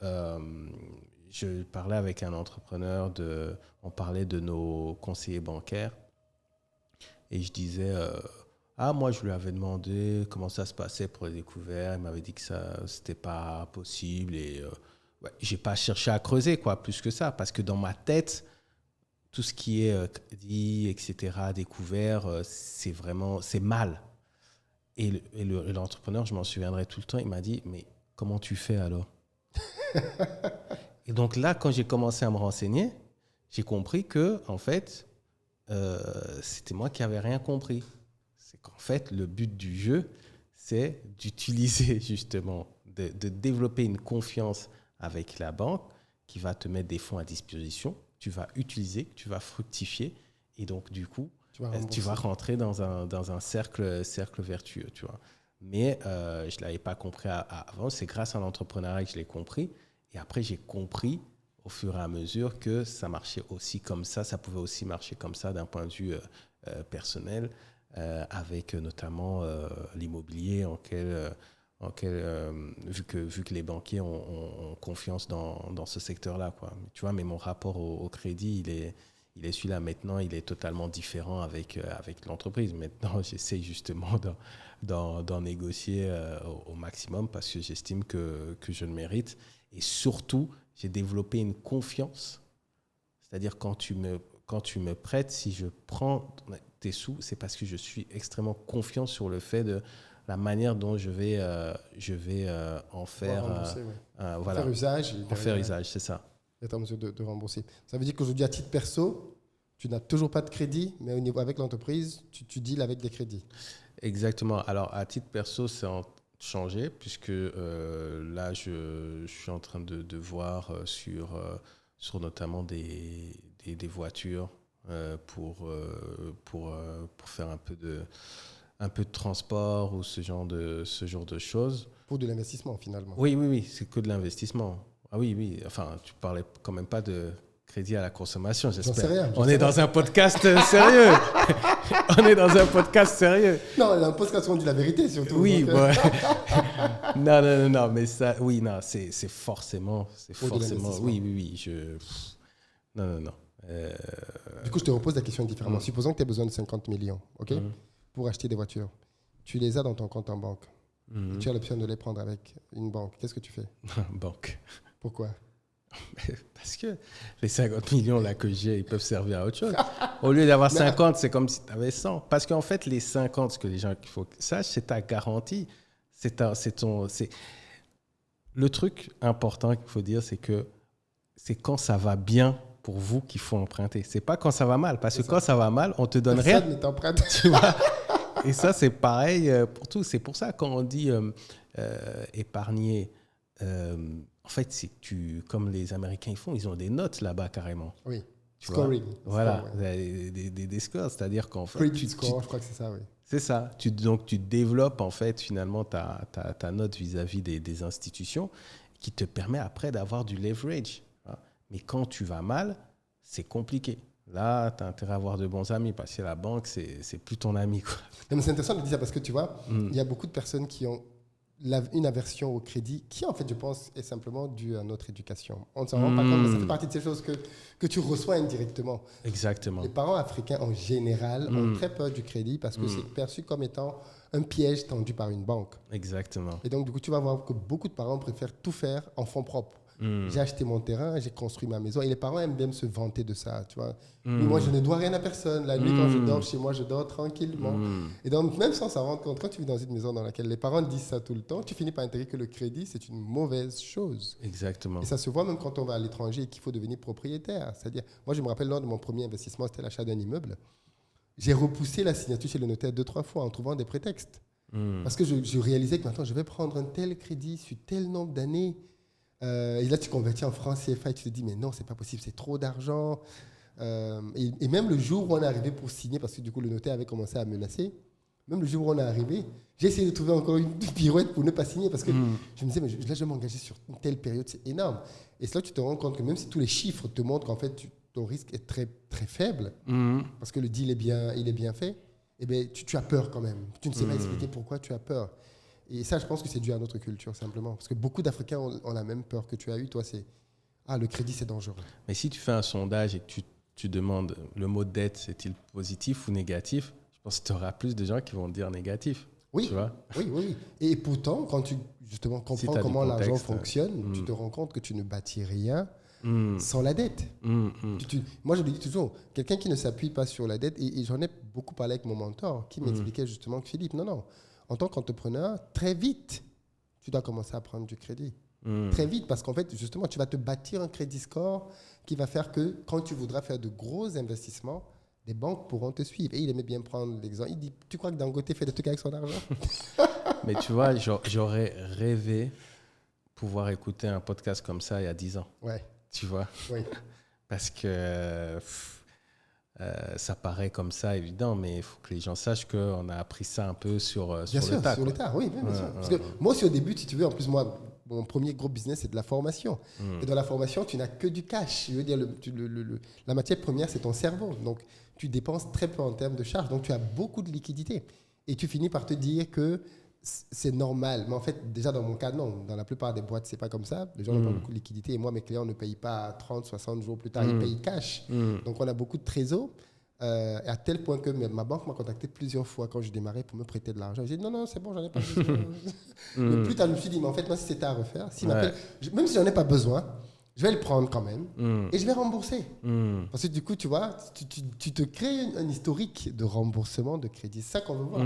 Speaker 2: je parlais avec un entrepreneur, on parlait de nos conseillers bancaires, et je disais... moi, je lui avais demandé comment ça se passait pour les découvertes. Il m'avait dit que ça, c'était pas possible. Et j'ai pas cherché à creuser, quoi, plus que ça. Parce que dans ma tête, tout ce qui est crédit, etc., découvert, c'est mal. Et l'entrepreneur, je m'en souviendrai tout le temps, il m'a dit, mais comment tu fais alors? Et donc là, quand j'ai commencé à me renseigner, j'ai compris que, en fait, c'était moi qui n'avais rien compris. C'est qu'en fait, le but du jeu, c'est d'utiliser justement, de développer une confiance avec la banque qui va te mettre des fonds à disposition, tu vas utiliser, tu vas fructifier, et donc du coup, tu vas rentrer dans un cercle vertueux, tu vois. Mais je ne l'avais pas compris avant, c'est grâce à l'entrepreneuriat que je l'ai compris, et après j'ai compris au fur et à mesure que ça marchait aussi comme ça pouvait aussi marcher comme ça d'un point de vue personnel, avec notamment l'immobilier vu que les banquiers ont confiance dans ce secteur-là, quoi. Tu vois, mais mon rapport au crédit, il est celui-là. Maintenant, il est totalement différent avec l'entreprise. Maintenant, j'essaie justement d'en négocier au maximum parce que j'estime que je le mérite. Et surtout, j'ai développé une confiance. C'est-à-dire, quand tu me prêtes, si je prends tes sous, c'est parce que je suis extrêmement confiant sur le fait de la manière dont je vais en faire,
Speaker 1: faire usage.
Speaker 2: En faire usage, c'est ça.
Speaker 1: Être en mesure de rembourser. Ça veut dire qu'aujourd'hui, à titre perso, tu n'as toujours pas de crédit, mais au niveau avec l'entreprise, tu deals avec des crédits.
Speaker 2: Exactement. Alors, à titre perso, c'est en changé, puisque là, je suis en train de voir sur notamment des voitures pour faire un peu de transport ou ce genre de choses.
Speaker 1: Pour de l'investissement, finalement.
Speaker 2: Oui, c'est que de l'investissement. Ah oui. Enfin, tu parlais quand même pas de crédit à la consommation, j'espère.
Speaker 1: J'en sais rien.
Speaker 2: On est dans un podcast sérieux. On est dans un podcast sérieux.
Speaker 1: Non, un podcast où on dit la vérité, surtout.
Speaker 2: Oui,
Speaker 1: donc,
Speaker 2: non, mais ça, oui, non, c'est forcément, oui. Non.
Speaker 1: Du coup, je te repose la question différemment. Supposons que tu as besoin de 50 millions, ok, pour acheter des voitures. Tu les as dans ton compte en banque. Tu as l'option de les prendre avec une banque. Qu'est-ce que tu fais?
Speaker 2: Banque.
Speaker 1: Pourquoi?
Speaker 2: Parce que les 50 millions là que j'ai, ils peuvent servir à autre chose. Au lieu d'avoir 50, c'est comme si tu avais 100. Parce qu'en fait, les 50, ce que les gens qu'il faut sachent, c'est ta garantie. Le truc important qu'il faut dire, c'est que c'est quand ça va bien pour vous qu'il faut emprunter. C'est pas quand ça va mal. Parce que quand ça va mal, on te donne rien.
Speaker 1: Personne ne t'emprunte.
Speaker 2: Tu vois? Et ça, c'est pareil pour tout. C'est pour ça quand on dit épargner, en fait, c'est comme les Américains ils font, ils ont des notes là-bas carrément.
Speaker 1: Oui.
Speaker 2: Tu Scoring. Voilà,
Speaker 1: Score, ouais.
Speaker 2: des scores. C'est-à-dire qu'en fait,
Speaker 1: Credit score, je crois que c'est ça, oui.
Speaker 2: C'est ça. Donc, tu développes en fait finalement ta note vis-à-vis des institutions qui te permet après d'avoir du leverage. Hein. Mais quand tu vas mal, c'est compliqué. Là, tu as intérêt à avoir de bons amis parce que la banque, c'est plus ton ami. Quoi.
Speaker 1: Non, mais c'est intéressant de dire ça parce que tu vois, il y a beaucoup de personnes qui ont une aversion au crédit qui, en fait, je pense, est simplement due à notre éducation. On ne s'en rend pas compte, mais ça fait partie de ces choses que tu reçois indirectement.
Speaker 2: Exactement.
Speaker 1: Les parents africains, en général, ont très peur du crédit parce que c'est perçu comme étant un piège tendu par une banque.
Speaker 2: Exactement.
Speaker 1: Et donc, du coup, tu vas voir que beaucoup de parents préfèrent tout faire en fonds propres. J'ai acheté mon terrain, j'ai construit ma maison. Et les parents aiment bien se vanter de ça, tu vois. Moi, je ne dois rien à personne. La nuit, quand je dors chez moi, je dors tranquillement. Et donc, même sans s'en rendre compte, quand tu vis dans une maison dans laquelle les parents disent ça tout le temps, tu finis par intégrer que le crédit, c'est une mauvaise chose.
Speaker 2: Exactement.
Speaker 1: Et ça se voit même quand on va à l'étranger et qu'il faut devenir propriétaire. C'est-à-dire, moi, je me rappelle lors de mon premier investissement, c'était l'achat d'un immeuble. J'ai repoussé la signature chez le notaire 2-3 fois en trouvant des prétextes. Parce que je réalisais que maintenant, je vais prendre un tel crédit sur tel nombre d'années. Et là, tu convertis en francs CFA et tu te dis, mais non, c'est pas possible, c'est trop d'argent. Et même le jour où on est arrivé pour signer, parce que du coup, le notaire avait commencé à menacer, même le jour où on est arrivé, j'ai essayé de trouver encore une pirouette pour ne pas signer parce que je me disais, mais là, je vais m'engager sur une telle période, c'est énorme. Et c'est là que tu te rends compte que même si tous les chiffres te montrent qu'en fait, ton risque est très, très faible, parce que le deal il est bien fait, eh bien, tu as peur quand même. Tu ne sais pas expliquer pourquoi tu as peur. Et ça, je pense que c'est dû à notre culture, simplement. Parce que beaucoup d'Africains ont la même peur que tu as eu. Toi, c'est « Ah, le crédit, c'est dangereux. »
Speaker 2: Mais si tu fais un sondage et que tu demandes le mot dette, est-il positif ou négatif, je pense que tu auras plus de gens qui vont dire négatif.
Speaker 1: Oui,
Speaker 2: tu vois?
Speaker 1: oui. Et pourtant, quand tu justement comprends comment l'argent fonctionne, tu te rends compte que tu ne bâtis rien sans la dette. Moi, je le dis toujours, quelqu'un qui ne s'appuie pas sur la dette, et j'en ai beaucoup parlé avec mon mentor, qui m'expliquait justement que Philippe, non, en tant qu'entrepreneur, très vite, tu dois commencer à prendre du crédit. Très vite, parce qu'en fait, justement, tu vas te bâtir un crédit score qui va faire que quand tu voudras faire de gros investissements, les banques pourront te suivre. Et il aimait bien prendre l'exemple. Il dit, tu crois que Dangote fait des trucs avec son argent?
Speaker 2: Mais tu vois, j'aurais rêvé pouvoir écouter un podcast comme ça il y a 10 ans.
Speaker 1: Ouais.
Speaker 2: Tu vois?
Speaker 1: Oui.
Speaker 2: Parce que ça paraît comme ça évident, mais il faut que les gens sachent qu'on a appris ça un peu sur le tas.
Speaker 1: Sur le tas, oui, bien sûr. Parce que moi aussi, au début, si tu veux, en plus, moi, mon premier gros business, c'est de la formation. Et dans la formation, tu n'as que du cash. Je veux dire, la matière première, c'est ton cerveau. Donc, tu dépenses très peu en termes de charges. Donc, tu as beaucoup de liquidités. Et tu finis par te dire que c'est normal. Mais en fait, déjà, dans mon cas, non. Dans la plupart des boîtes, c'est pas comme ça. Les gens n'ont pas beaucoup de liquidités. Et moi, mes clients ne payent pas 30, 60 jours plus tard. Ils payent cash. Donc, on a beaucoup de trésor. À tel point que ma banque m'a contacté plusieurs fois quand je démarrais pour me prêter de l'argent. J'ai dit non, c'est bon, j'en ai pas besoin. Mais plus tard, je me suis dit, mais en fait, moi, si c'était à refaire, même si j'en ai pas besoin, je vais le prendre quand même et je vais rembourser. Parce que du coup, tu vois, tu te crées un historique de remboursement de crédit. C'est ça qu'on veut voir.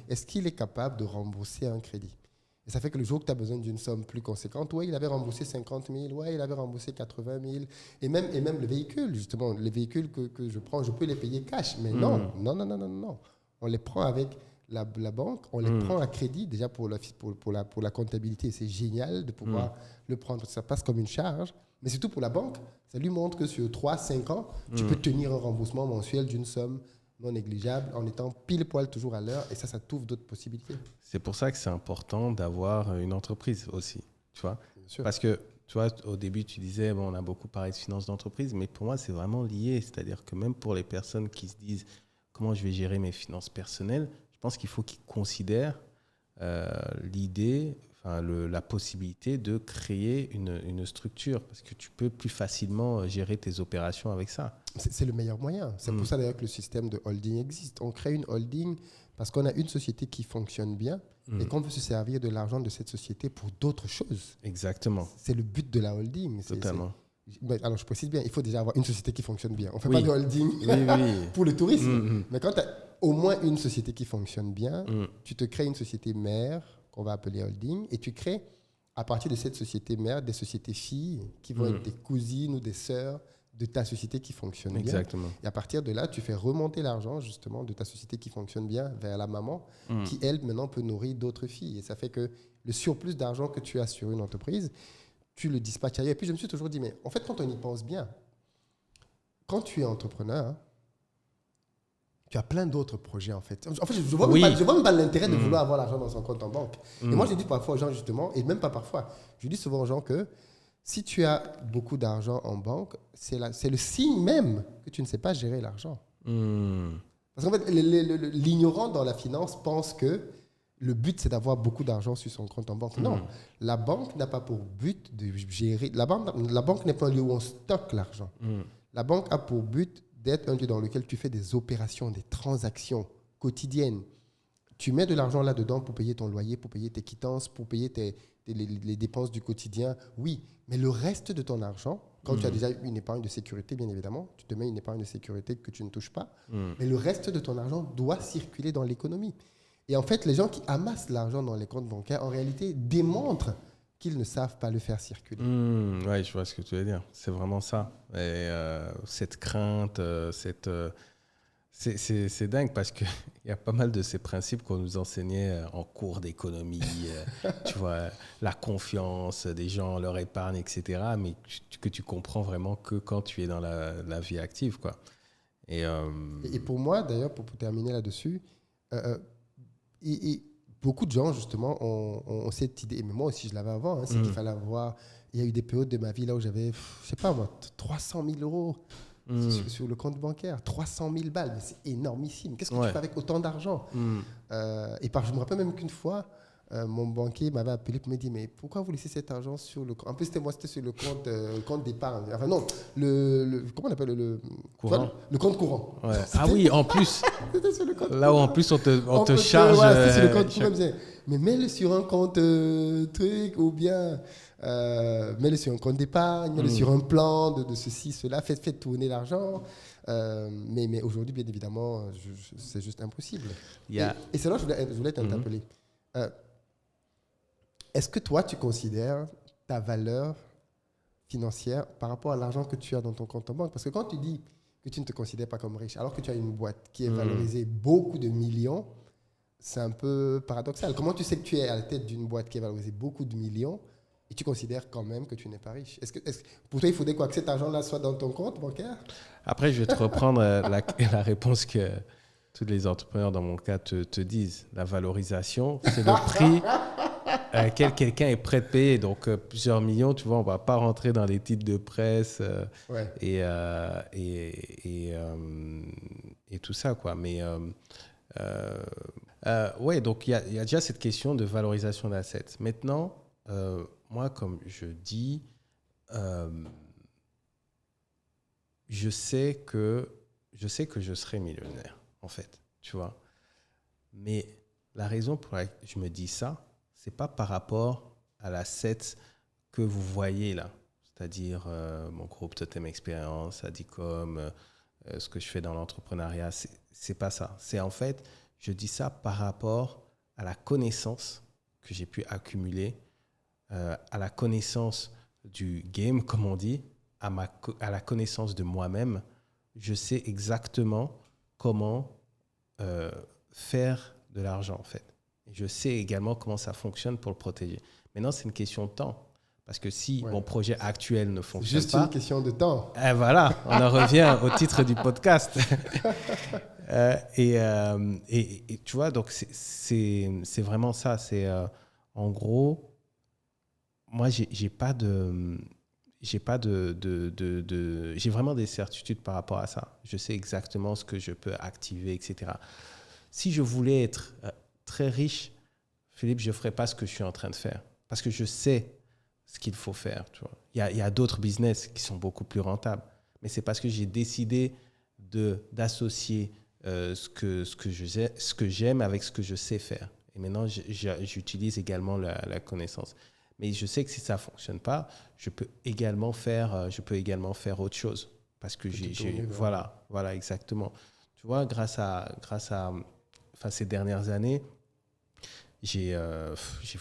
Speaker 1: Est-ce qu'il est capable de rembourser un crédit? Et ça fait que le jour que tu as besoin d'une somme plus conséquente, ouais, il avait remboursé 50 000, ouais, il avait remboursé 80 000. Et même le véhicule, justement, les véhicules que je prends, je peux les payer cash. Mais non. On les prend avec la banque, on les prend à crédit déjà pour la comptabilité. C'est génial de pouvoir le prendre. Ça passe comme une charge. Mais surtout pour la banque, ça lui montre que sur 3-5 ans, tu peux tenir un remboursement mensuel d'une somme non négligeable en étant pile poil toujours à l'heure. Et ça t'ouvre d'autres possibilités.
Speaker 2: C'est pour ça que c'est important d'avoir une entreprise aussi. Tu vois?
Speaker 1: Bien sûr.
Speaker 2: Parce que, tu vois, au début, tu disais, bon, on a beaucoup parlé de finances d'entreprise, mais pour moi, c'est vraiment lié. C'est-à-dire que même pour les personnes qui se disent comment je vais gérer mes finances personnelles, je pense qu'il faut qu'ils considèrent l'idée, la possibilité de créer une structure parce que tu peux plus facilement gérer tes opérations avec ça.
Speaker 1: C'est le meilleur moyen. C'est pour ça d'ailleurs que le système de holding existe. On crée une holding parce qu'on a une société qui fonctionne bien et qu'on veut se servir de l'argent de cette société pour d'autres choses.
Speaker 2: Exactement.
Speaker 1: C'est le but de la holding.
Speaker 2: Totalement.
Speaker 1: Alors, je précise bien, il faut déjà avoir une société qui fonctionne bien. On ne fait pas de holding pour le tourisme. Mais quand tu as au moins une société qui fonctionne bien, tu te crées une société mère qu'on va appeler holding et tu crées, à partir de cette société mère, des sociétés filles qui vont être des cousines ou des sœurs de ta société qui fonctionne
Speaker 2: Exactement.
Speaker 1: bien. Et à partir de là, tu fais remonter l'argent justement de ta société qui fonctionne bien vers la maman qui, elle, maintenant peut nourrir d'autres filles. Et ça fait que le surplus d'argent que tu as sur une entreprise, tu le dispatches ailleurs. Et puis je me suis toujours dit, mais en fait, quand on y pense bien, quand tu es entrepreneur, tu as plein d'autres projets en fait. En fait, je vois même pas l'intérêt de vouloir avoir l'argent dans son compte en banque. Et moi, je dis parfois aux gens justement, et même pas parfois, je dis souvent aux gens que si tu as beaucoup d'argent en banque, c'est le signe même que tu ne sais pas gérer l'argent. Parce qu'en fait, l'ignorant dans la finance pense que le but, c'est d'avoir beaucoup d'argent sur son compte en banque. Non, la banque n'a pas pour but de gérer... La banque n'est pas un lieu où on stocke l'argent. La banque a pour but d'être un lieu dans lequel tu fais des opérations, des transactions quotidiennes. Tu mets de l'argent là-dedans pour payer ton loyer, pour payer tes quittances, pour payer les dépenses du quotidien. Oui, mais le reste de ton argent, quand tu as déjà une épargne de sécurité, bien évidemment, tu te mets une épargne de sécurité que tu ne touches pas, mais le reste de ton argent doit circuler dans l'économie. Et en fait, les gens qui amassent l'argent dans les comptes bancaires, en réalité, démontrent qu'ils ne savent pas le faire circuler.
Speaker 2: Oui, je vois ce que tu veux dire. C'est vraiment ça. Et cette crainte, c'est dingue parce qu'il y a pas mal de ces principes qu'on nous enseignait en cours d'économie. Tu vois, la confiance des gens, leur épargne, etc. Mais que tu comprends vraiment que quand tu es dans la vie active, quoi. Et
Speaker 1: pour moi, d'ailleurs, pour terminer là-dessus, et beaucoup de gens, justement, ont cette idée, mais moi aussi je l'avais avant, c'est qu'il fallait avoir... Il y a eu des périodes de ma vie là où j'avais, je sais pas moi, 300 000 euros sur le compte bancaire. 300 000 balles, mais c'est énormissime. Qu'est-ce que tu fais avec autant d'argent je me rappelle même qu'une fois, mon banquier m'avait appelé pour me dire, mais pourquoi vous laissez cet argent sur le compte... En plus, c'était sur le compte d'épargne. Enfin non, comment on appelle le
Speaker 2: courant.
Speaker 1: Le compte courant.
Speaker 2: Ouais. Ah oui, en plus.
Speaker 1: C'était sur le compte
Speaker 2: là où en plus on te charge.
Speaker 1: Voilà, c'est sur le compte courant. Mais mets-le sur un compte truc ou bien mets-le sur un compte d'épargne, mets-le sur un plan de ceci, cela. Faites tourner l'argent. Mais aujourd'hui, bien évidemment, c'est juste impossible. Et c'est là que je voulais t'interpeller. Est-ce que toi, tu considères ta valeur financière par rapport à l'argent que tu as dans ton compte en banque? Parce que quand tu dis que tu ne te considères pas comme riche, alors que tu as une boîte qui est valorisée beaucoup de millions, c'est un peu paradoxal. Comment tu sais que tu es à la tête d'une boîte qui est valorisée beaucoup de millions et tu considères quand même que tu n'es pas riche? Pour toi, il faudrait quoi, que cet argent-là soit dans ton compte bancaire?
Speaker 2: Après, je vais te reprendre la réponse que tous les entrepreneurs, dans mon cas, te disent. La valorisation, c'est le prix à laquelle quelqu'un est prêt de payer. Donc, plusieurs millions, tu vois, on ne va pas rentrer dans les titres de presse et tout ça, quoi. Mais, ouais, donc il y a déjà cette question de valorisation d'assets. Maintenant, moi, comme je dis, je sais que je serai millionnaire, en fait, tu vois. Mais la raison pour laquelle je me dis ça, c'est pas par rapport à l'asset que vous voyez là, c'est-à-dire mon groupe Totem Experience, Adicom, ce que je fais dans l'entrepreneuriat, c'est pas ça. C'est en fait, je dis ça par rapport à la connaissance que j'ai pu accumuler, à la connaissance du game, comme on dit, à la connaissance de moi-même. Je sais exactement comment faire de l'argent, en fait. Et je sais également comment ça fonctionne pour le protéger. Maintenant, c'est une question de temps. Parce que si mon projet actuel ne fonctionne pas...
Speaker 1: C'est juste une question de temps.
Speaker 2: Voilà, on en revient au titre du podcast. Et tu vois, donc c'est vraiment ça. C'est en gros, moi, j'ai vraiment des certitudes par rapport à ça. Je sais exactement ce que je peux activer, etc. Si je voulais être très riche, Philippe, je ne ferais pas ce que je suis en train de faire. Parce que je sais ce qu'il faut faire. Tu vois. Il y a d'autres business qui sont beaucoup plus rentables. Mais c'est parce que j'ai décidé d'associer ce que j'aime avec ce que je sais faire. Et maintenant, j'utilise également la connaissance. Mais je sais que si ça ne fonctionne pas, je peux également faire autre chose. Parce que voilà, exactement. Tu vois, grâce à ces dernières années, j'ai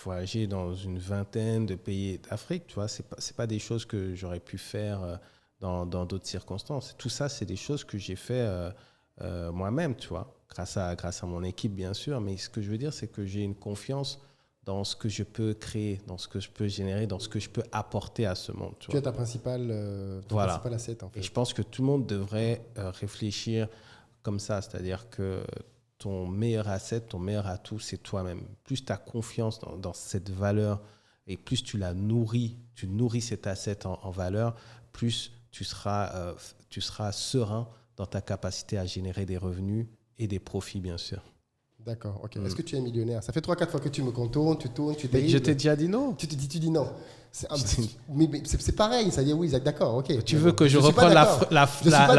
Speaker 2: voyagé dans une vingtaine de pays d'Afrique. Tu vois, c'est pas des choses que j'aurais pu faire dans d'autres circonstances. Tout ça, c'est des choses que j'ai fait moi-même, tu vois, grâce à mon équipe, bien sûr. Mais ce que je veux dire, c'est que j'ai une confiance dans ce que je peux créer, dans ce que je peux générer, dans ce que je peux apporter à ce monde. Tu
Speaker 1: as ta principale asset, en fait.
Speaker 2: Et je pense que tout le monde devrait réfléchir comme ça, c'est-à-dire que ton meilleur asset, ton meilleur atout, c'est toi-même. Plus tu as confiance dans cette valeur et plus tu nourris cet asset en valeur, plus tu seras serein dans ta capacité à générer des revenus et des profits, bien sûr.
Speaker 1: D'accord, ok. Est-ce que tu es millionnaire? Ça fait 3-4 fois que tu me contournes, tu tournes, tu dérives.
Speaker 2: Je t'ai déjà dit non.
Speaker 1: Tu dis non. Mais c'est pareil, c'est-à-dire oui, d'accord, ok.
Speaker 2: Tu veux que je reprenne la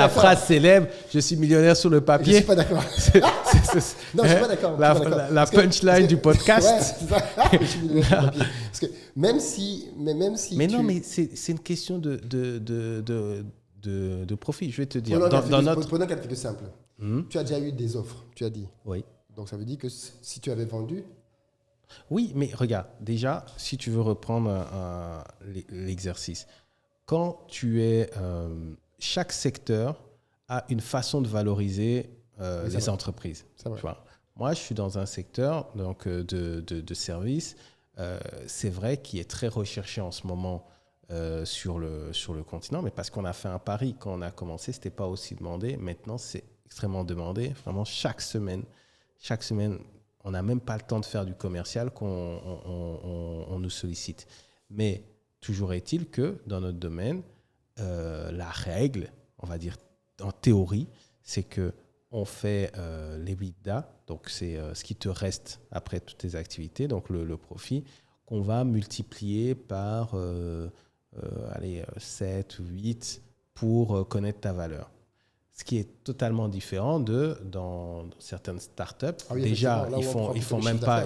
Speaker 2: phrase célèbre, je suis millionnaire sur le papier?
Speaker 1: Je ne suis pas d'accord. Non, je ne suis pas d'accord.
Speaker 2: La punchline du podcast.
Speaker 1: Ouais, c'est ça. Je suis millionnaire sur le papier. Parce que même si
Speaker 2: non, mais c'est une question de profit, je vais te dire.
Speaker 1: Prenons quelque chose de simple. Tu as déjà eu des offres, tu as dit.
Speaker 2: Oui.
Speaker 1: Donc ça veut dire que si tu avais vendu...
Speaker 2: Oui, mais regarde, déjà, si tu veux reprendre l'exercice, quand tu es... chaque secteur a une façon de valoriser les entreprises. Tu vois. Moi, je suis dans un secteur donc, de services, c'est vrai, qui est très recherché en ce moment sur le continent, mais parce qu'on a fait un pari. Quand on a commencé, ce n'était pas aussi demandé. Maintenant, c'est extrêmement demandé. Vraiment, chaque semaine, on n'a même pas le temps de faire du commercial qu'on nous sollicite. Mais toujours est-il que dans notre domaine, la règle, on va dire en théorie, c'est qu'on fait l'EBITDA, donc c'est ce qui te reste après toutes tes activités, donc le profit, qu'on va multiplier par 7 ou 8 pour connaître ta valeur. Ce qui est totalement différent dans certaines startups.
Speaker 1: Ah oui,
Speaker 2: déjà, ils font même pas,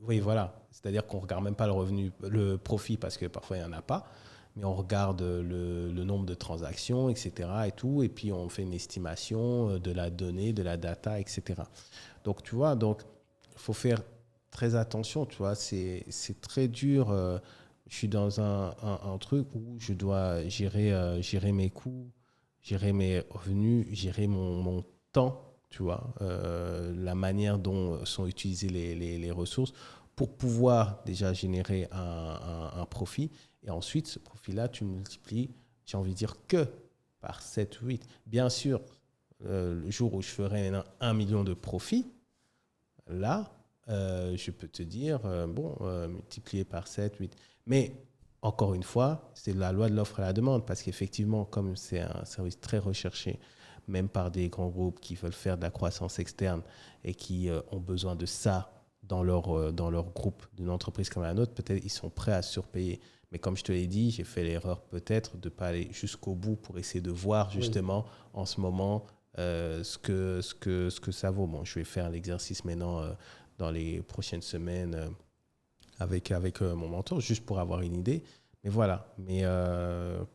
Speaker 2: oui, voilà. C'est-à-dire qu'on regarde même pas le profit parce que parfois il y en a pas, mais on regarde le nombre de transactions, etc. et tout, et puis on fait une estimation de la donnée, de la data, etc. Donc tu vois, il faut faire très attention, tu vois. C'est très dur. Je suis dans un truc où je dois gérer mes coûts, gérer mes revenus, gérer mon temps, tu vois, la manière dont sont utilisées les ressources pour pouvoir déjà générer un profit. Et ensuite, ce profit-là, tu multiplies, j'ai envie de dire, que par 7 ou 8. Bien sûr, le jour où je ferai 1 million de profit, là, je peux te dire, multiplié par 7, 8. Mais encore une fois, c'est la loi de l'offre et la demande, parce qu'effectivement, comme c'est un service très recherché, même par des grands groupes qui veulent faire de la croissance externe et qui ont besoin de ça dans leur groupe, d'une entreprise comme la nôtre, peut-être ils sont prêts à surpayer. Mais comme je te l'ai dit, j'ai fait l'erreur peut-être de ne pas aller jusqu'au bout pour essayer de voir justement en ce moment ce que ça vaut. Bon, je vais faire l'exercice maintenant dans les prochaines semaines avec mon mentor, juste pour avoir une idée. Mais voilà,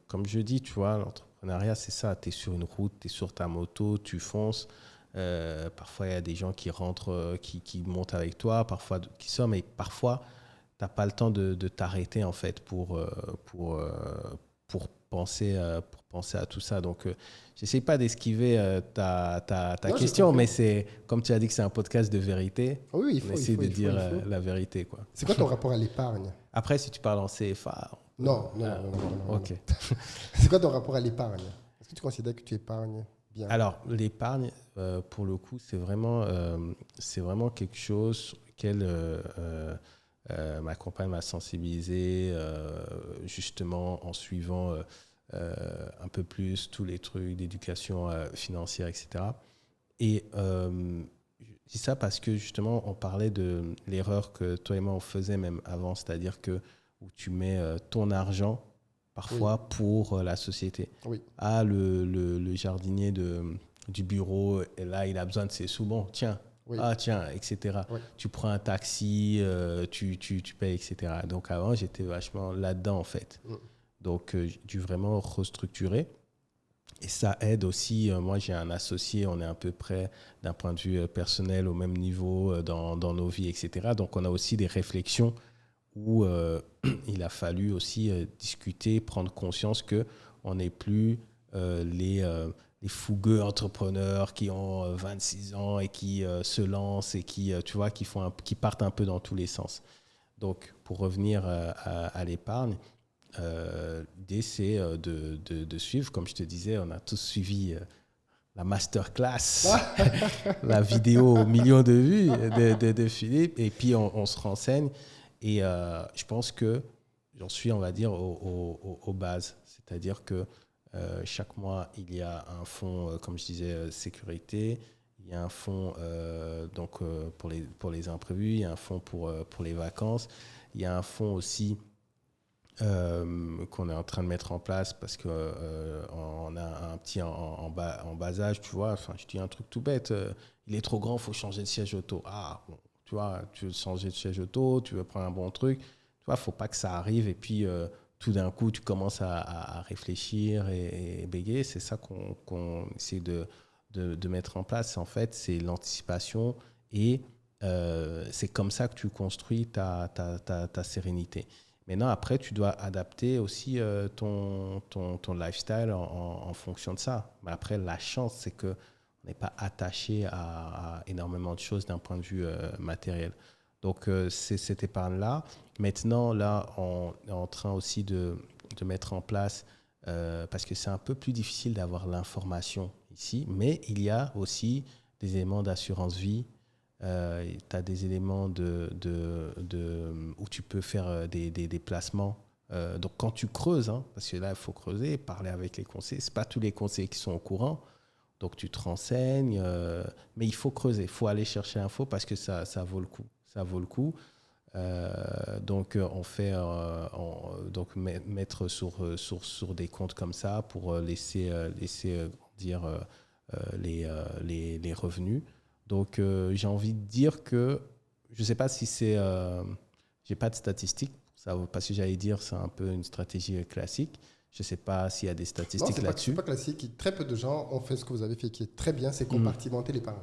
Speaker 2: comme je dis, tu vois, l'entrepreneuriat, c'est ça. Tu es sur une route, tu es sur ta moto, tu fonces. Parfois, il y a des gens qui rentrent, qui montent avec toi, parfois qui sortent, mais parfois, tu n'as pas le temps de t'arrêter en fait pour penser à tout ça. Donc, j'essaie pas d'esquiver ta
Speaker 1: Non, j'ai
Speaker 2: question,
Speaker 1: compris.
Speaker 2: mais c'est, comme tu as dit que c'est un podcast de vérité,
Speaker 1: Oui,
Speaker 2: on essaie de
Speaker 1: il
Speaker 2: dire
Speaker 1: faut.
Speaker 2: la vérité, quoi.
Speaker 1: C'est quoi ton rapport à l'épargne?
Speaker 2: Après, si tu parles en CFA...
Speaker 1: Non, non,
Speaker 2: Ah,
Speaker 1: non, non, non, non, non.
Speaker 2: ok.
Speaker 1: C'est quoi ton rapport à l'épargne? Est-ce que tu considères que tu épargnes bien?
Speaker 2: Alors, l'épargne, pour le coup, c'est vraiment quelque chose sur lequel ma compagne m'a sensibilisé, justement en suivant un peu plus tous les trucs d'éducation financière, etc. Et je dis ça parce que justement, on parlait de l'erreur que toi et moi on faisait même avant, c'est-à-dire que où tu mets ton argent parfois pour la société.
Speaker 1: Oui.
Speaker 2: Ah, le jardinier du bureau, et là, il a besoin de ses sous. Bon, tiens,
Speaker 1: Oui.
Speaker 2: ah, tiens, etc.
Speaker 1: Oui.
Speaker 2: Tu prends un taxi, tu payes, etc. Donc avant, j'étais vachement là-dedans, en fait.
Speaker 1: Mm.
Speaker 2: Donc, j'ai dû vraiment restructurer. Et ça aide aussi. Moi, j'ai un associé, on est à peu près, d'un point de vue personnel, au même niveau dans nos vies, etc. Donc, on a aussi des réflexions où il a fallu aussi discuter, prendre conscience qu'on n'est plus les fougueux entrepreneurs qui ont 26 ans et qui se lancent et qui, tu vois, qui partent un peu dans tous les sens. Donc, pour revenir à l'épargne, l'idée, c'est de suivre. Comme je te disais, on a tous suivi la masterclass, la vidéo aux millions de vues de Philippe, et puis on se renseigne. Et je pense que j'en suis, on va dire, aux bases. C'est-à-dire que chaque mois, il y a un fonds, comme je disais, sécurité. Il y a un fonds pour les imprévus. Il y a un fonds pour les vacances. Il y a un fonds aussi qu'on est en train de mettre en place parce qu'on a un petit en bas âge, tu vois. Enfin, je dis un truc tout bête. Il est trop grand, il faut changer de siège auto. Ah, bon, tu vois, tu veux changer de siège auto, tu veux prendre un bon truc. Tu vois, il ne faut pas que ça arrive et puis tout d'un coup, tu commences à réfléchir et bégayer. C'est ça qu'on essaie de mettre en place. En fait, c'est l'anticipation et c'est comme ça que tu construis ta sérénité. Maintenant, après, tu dois adapter aussi ton lifestyle en fonction de ça. Mais après, la chance, c'est qu'on n'est pas attaché à énormément de choses d'un point de vue matériel. Donc, c'est cette épargne-là. Maintenant, là, on est en train aussi de mettre en place, parce que c'est un peu plus difficile d'avoir l'information ici, mais il y a aussi des éléments d'assurance vie. Tu as des éléments où tu peux faire des placements. Donc, quand tu creuses, hein, parce que là, il faut creuser, parler avec les conseillers. Ce n'est pas tous les conseillers qui sont au courant. Donc, tu te renseignes. Mais il faut creuser. Il faut aller chercher l'info parce que ça vaut le coup. Ça vaut le coup. Donc, on fait donc mettre sur des comptes comme ça pour laisser grandir les revenus. Donc, j'ai envie de dire que je ne sais pas si c'est... j'ai pas de statistiques, ça, parce que j'allais dire c'est un peu une stratégie classique. Je ne sais pas s'il y a des statistiques là-dessus.
Speaker 1: C'est pas classique. Très peu de gens ont fait ce que vous avez fait qui est très bien, c'est compartimenter l'épargne.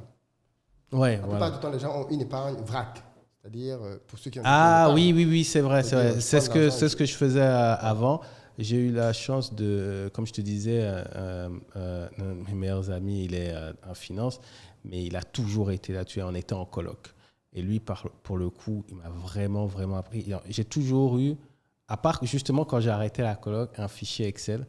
Speaker 2: Ouais,
Speaker 1: La
Speaker 2: voilà.
Speaker 1: plupart du temps, les gens ont une épargne vrac. C'est-à-dire, pour ceux qui ont
Speaker 2: Ah
Speaker 1: une épargne,
Speaker 2: oui, c'est vrai. C'est ce
Speaker 1: l'argent
Speaker 2: que je faisais avant. J'ai eu la chance de, comme je te disais, un de mes meilleurs amis, il est en finance, mais il a toujours été là-dessus. On était en coloc. Et lui, pour le coup, il m'a vraiment, vraiment appris. J'ai toujours eu, à part justement quand j'ai arrêté la coloc, un fichier Excel.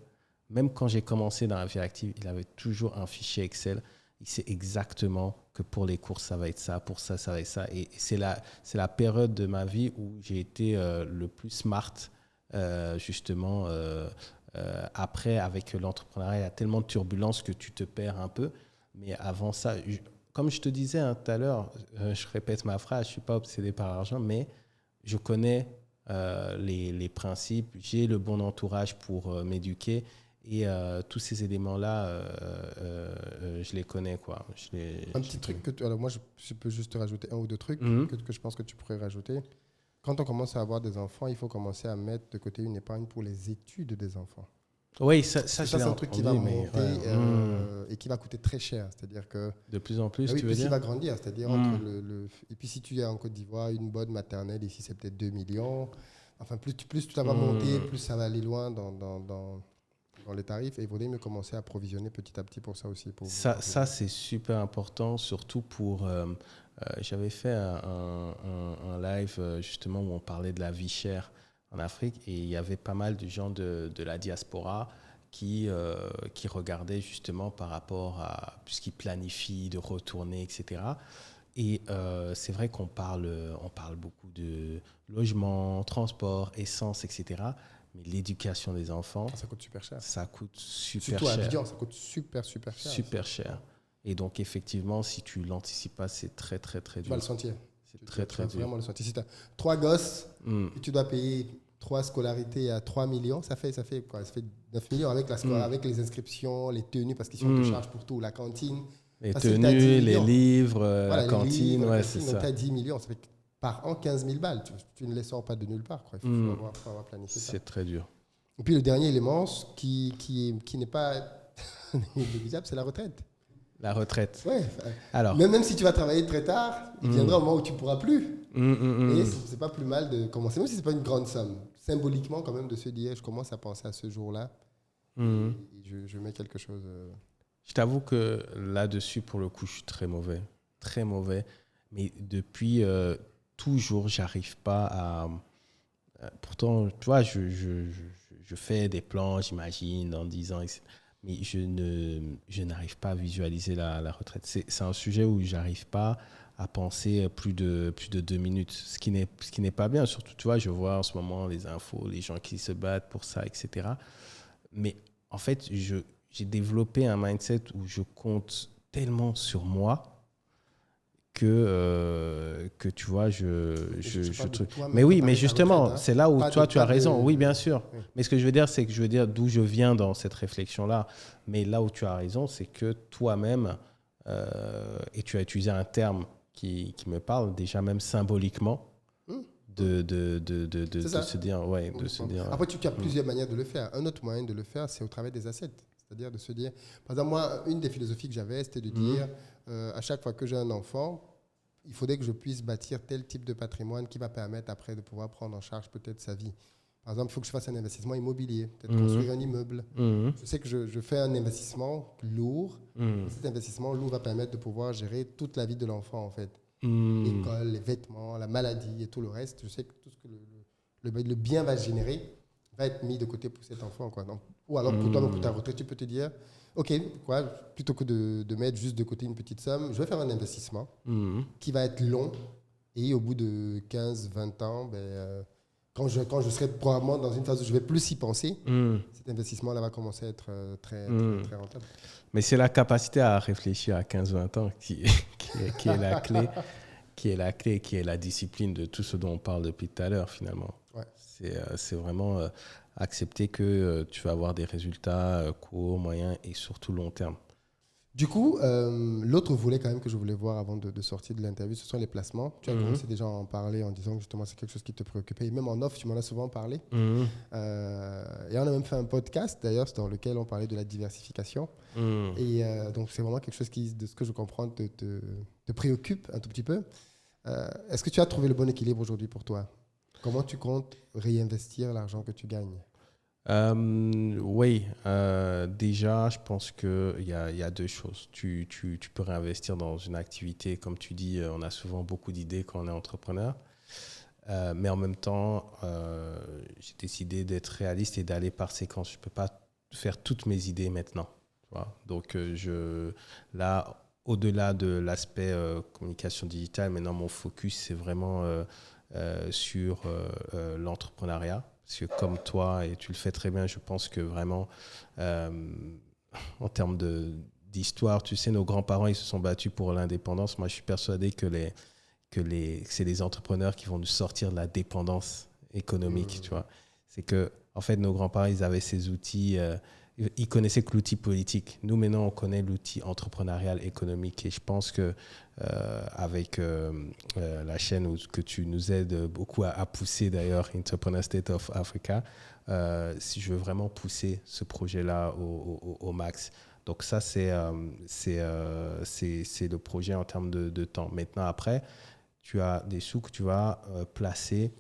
Speaker 2: Même quand j'ai commencé dans la vie active, il avait toujours un fichier Excel. Il sait exactement que pour les courses, ça va être ça, pour ça, ça va être ça. Et c'est la période de ma vie où j'ai été le plus smart, justement. Après, avec l'entrepreneuriat, il y a tellement de turbulences que tu te perds un peu. Mais avant ça, comme je te disais tout à l'heure, je répète ma phrase, je ne suis pas obsédé par l'argent, mais je connais les principes, j'ai le bon entourage pour m'éduquer. Et tous ces éléments-là, je les connais, quoi.
Speaker 1: un petit truc alors moi, je peux juste te rajouter un ou deux trucs que je pense que tu pourrais rajouter. Quand on commence à avoir des enfants, il faut commencer à mettre de côté une épargne pour les études des enfants.
Speaker 2: Oui, ça
Speaker 1: c'est un truc qui va monter et qui va coûter très cher. C'est-à-dire que...
Speaker 2: De plus en plus,
Speaker 1: oui,
Speaker 2: tu veux dire?
Speaker 1: il va grandir. C'est-à-dire entre et puis si tu es en Côte d'Ivoire, une bonne maternelle, ici c'est peut-être 2 millions. Enfin, plus tu vas monter, plus ça va aller loin dans dans les tarifs et il faudrait mieux commencer à provisionner petit à petit pour ça aussi.
Speaker 2: Ça c'est super important, surtout pour... j'avais fait un live justement où on parlait de la vie chère en Afrique et il y avait pas mal de gens de la diaspora qui regardaient justement par rapport à puisqu'ils planifient de retourner, etc. Et c'est vrai qu'on parle beaucoup de logement, transport, essence, etc. Mais l'éducation des enfants,
Speaker 1: ça coûte super cher.
Speaker 2: Ça coûte super
Speaker 1: Surtout
Speaker 2: cher.
Speaker 1: Surtout à Abidjan, ça coûte super cher.
Speaker 2: Super cher. Et donc, effectivement, si tu ne l'anticipes pas, c'est très, très, très dur.
Speaker 1: Tu vas le sentir.
Speaker 2: C'est très dur.
Speaker 1: Vraiment le sentir. Si tu as 3 gosses et tu dois payer 3 scolarités à 3 millions, ça fait quoi? Ça fait 9 millions avec, avec les inscriptions, les tenues, parce qu'ils te chargent pour tout, la cantine.
Speaker 2: Les tenues, les livres,
Speaker 1: voilà,
Speaker 2: la cantine, ouais, c'est ça.
Speaker 1: Donc, tu as 10 millions, ça fait par an 15 000 balles. Tu ne les sors pas de nulle part. Quoi. Il faut avoir planifié ça.
Speaker 2: C'est très dur.
Speaker 1: Et puis le dernier élément qui n'est pas négligeable, c'est la retraite.
Speaker 2: La retraite.
Speaker 1: Ouais.
Speaker 2: Alors.
Speaker 1: Même si tu vas travailler très tard, il viendra un moment où tu ne pourras plus. Et ce n'est pas plus mal de commencer, même si ce n'est pas une grande somme. Symboliquement, quand même, de se dire, je commence à penser à ce jour-là. Et je mets quelque chose...
Speaker 2: Je t'avoue que là-dessus, pour le coup, je suis très mauvais. Très mauvais. Mais depuis toujours, j'arrive pas à... Pourtant, tu vois, je fais des plans, j'imagine, dans 10 ans, etc. Mais je n'arrive pas à visualiser la retraite. C'est un sujet où je n'arrive pas à penser plus de 2 minutes, ce qui n'est pas bien. Surtout, tu vois, je vois en ce moment les infos, les gens qui se battent pour ça, etc. Mais en fait, j'ai développé un mindset où je compte tellement sur moi que tu vois, mais oui, mais justement, retraite, hein. C'est là où toi, tu as raison. Oui, bien sûr. Oui. Mais ce que je veux dire, c'est que je veux dire d'où je viens dans cette réflexion-là. Mais là où tu as raison, c'est que toi-même, et tu as utilisé un terme qui me parle déjà même symboliquement, de se dire... Ouais, de se dire.
Speaker 1: Après, tu as plusieurs manières de le faire. Un autre moyen de le faire, c'est au travers des assets. C'est-à-dire de se dire... Par exemple, moi, une des philosophies que j'avais, c'était de dire, à chaque fois que j'ai un enfant, il faudrait que je puisse bâtir tel type de patrimoine qui va permettre après de pouvoir prendre en charge peut-être sa vie. Par exemple, il faut que je fasse un investissement immobilier, peut-être construire un immeuble. Je sais que je fais un investissement lourd. Cet investissement lourd va permettre de pouvoir gérer toute la vie de l'enfant, en fait. L'école, les vêtements, la maladie et tout le reste. Je sais que tout ce que le bien va générer va être mis de côté pour cet enfant, quoi. Donc, ou alors pour toi, pour ta retraite, tu peux te dire, OK, quoi, plutôt que de mettre juste de côté une petite somme, je vais faire un investissement qui va être long et au bout de 15-20 ans, quand je serai probablement dans une phase où je vais plus y penser, cet investissement-là va commencer à être très rentable.
Speaker 2: Mais c'est la capacité à réfléchir à 15-20 ans qui est la clé, qui est la discipline de tout ce dont on parle depuis tout à l'heure, finalement.
Speaker 1: Ouais.
Speaker 2: C'est vraiment accepter que tu vas avoir des résultats court, moyen et surtout long terme.
Speaker 1: Du coup, l'autre volet quand même que je voulais voir avant de sortir de l'interview, ce sont les placements. Tu as commencé déjà à en parler en disant que justement c'est quelque chose qui te préoccupait. Et même en off, tu m'en as souvent parlé. Et on a même fait un podcast d'ailleurs dans lequel on parlait de la diversification. Et donc c'est vraiment quelque chose qui, de ce que je comprends, te préoccupe un tout petit peu. Est-ce que tu as trouvé le bon équilibre aujourd'hui pour toi ? Comment tu comptes réinvestir l'argent que tu gagnes ?
Speaker 2: Oui, déjà, je pense qu'il y a 2 choses. Tu peux réinvestir dans une activité, comme tu dis, on a souvent beaucoup d'idées quand on est entrepreneur. Mais en même temps, j'ai décidé d'être réaliste et d'aller par séquence. Je ne peux pas faire toutes mes idées maintenant. Tu vois ? Donc, là, au-delà de l'aspect communication digitale, maintenant, mon focus, c'est vraiment sur l'entrepreneuriat. Parce que comme toi, et tu le fais très bien, je pense que vraiment, en termes d'histoire, tu sais, nos grands-parents, ils se sont battus pour l'indépendance. Moi, je suis persuadé que c'est les entrepreneurs qui vont nous sortir de la dépendance économique, tu vois. C'est que, en fait, nos grands-parents, ils avaient ces outils, ils connaissaient que l'outil politique. Nous, maintenant, on connaît l'outil entrepreneurial économique. Et je pense que avec la chaîne que tu nous aides beaucoup à pousser, d'ailleurs, Entrepreneur State of Africa, si je veux vraiment pousser ce projet-là au max. Donc ça, c'est le projet en termes de temps. Maintenant, après, tu as des sous que tu vas placer